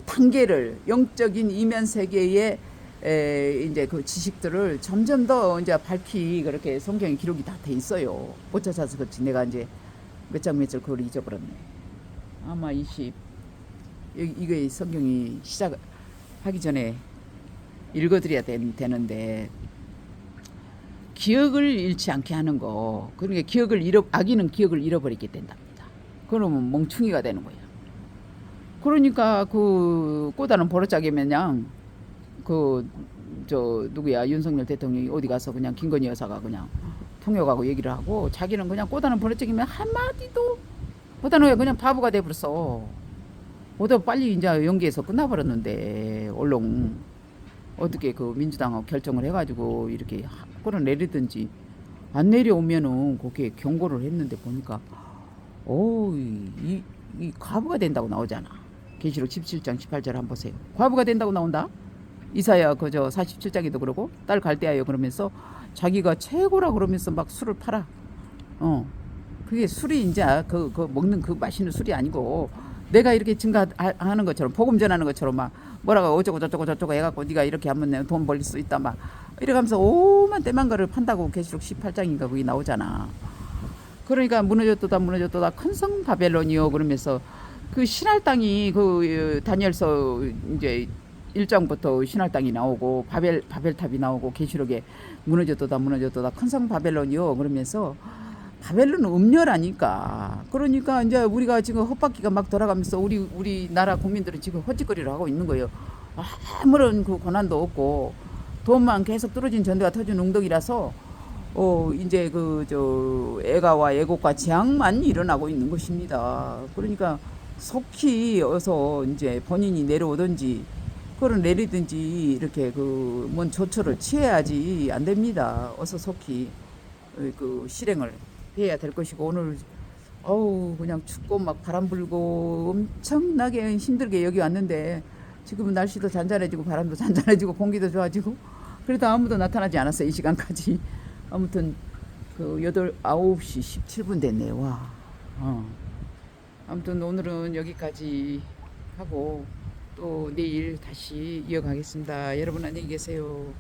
단계를 영적인 이면 세계의 이제 그 지식들을 점점 더 이제 밝히 그렇게 성경에 기록이 다 돼 있어요. 못 찾아서 그렇지. 내가 이제 몇 장 몇 절 그걸 잊어버렸네. 아마 이거 성경이 시작하기 전에 읽어드려야 되는데 기억을 잃지 않게 하는 거. 그러니까 아기는 기억을 잃어버리게 된답니다. 그러면 멍충이가 되는 거예요. 그러니까 그 꼬다는 버릇짜기 마냥 누구야 윤석열 대통령이 어디 가서 그냥 김건희 여사가 그냥 통역하고 얘기를 하고 자기는 그냥 꼬다는 버릇짜기면 한마디도 못하는 그냥 바보가 돼버렸어. 보다 빨리 이제 연기해서 끝나버렸는데 얼른 어떻게 그 민주당하고 결정을 해가지고 이렇게 끌어내리든지 안 내려오면은 그렇게 경고를 했는데 보니까 이 과부가 된다고 나오잖아. 계시록 17장 18절 한번 보세요. 과부가 된다고 나온다. 이사야 그저 47장에도 그러고 딸 갈대하여 그러면서 자기가 최고라 그러면서 막 술을 팔아. 그게 술이 이제 그 먹는 그 마시는 술이 아니고 내가 이렇게 증가하는 것처럼 복음 전하는 것처럼 막 뭐라고 어쩌고 저쩌고 해갖고 네가 이렇게 하면 돈 벌릴 수 있다 막 이래가면서 오만 때만 거를 판다고 계시록 18장인가 거기 나오잖아. 그러니까 무너졌도다 큰 성 바벨론이요 그러면서 그 신할 땅이 그 다니엘서 이제 1장부터 신할 땅이 나오고 바벨탑이 나오고 계시록에 무너졌도다 큰 성 바벨론이요 그러면서 바벨론은 음녀라니까. 그러니까 이제 우리가 지금 헛바퀴가 막 돌아가면서 우리나라 국민들은 지금 헛짓거리를 하고 있는 거예요. 아무런 그 고난도 없고 돈만 계속 떨어진 전대가 터진 웅덩이라서 이제 애가와 애곡과 재앙만 일어나고 있는 것입니다. 그러니까 속히 어서 이제 본인이 내려오든지 사건을 내리든지 이렇게 그 뭔 조처를 취해야지 안 됩니다. 어서 속히 그 실행을 해야 될 것이고 오늘 어우 그냥 춥고 막 바람 불고 엄청나게 힘들게 여기 왔는데 지금은 날씨도 잔잔해지고 바람도 잔잔해지고 공기도 좋아지고 그래도 아무도 나타나지 않았어요 이 시간까지. 아무튼 그 9시 17분 됐네요. 와. 아무튼 오늘은 여기까지 하고 또 내일 다시 이어가겠습니다. 여러분 안녕히 계세요.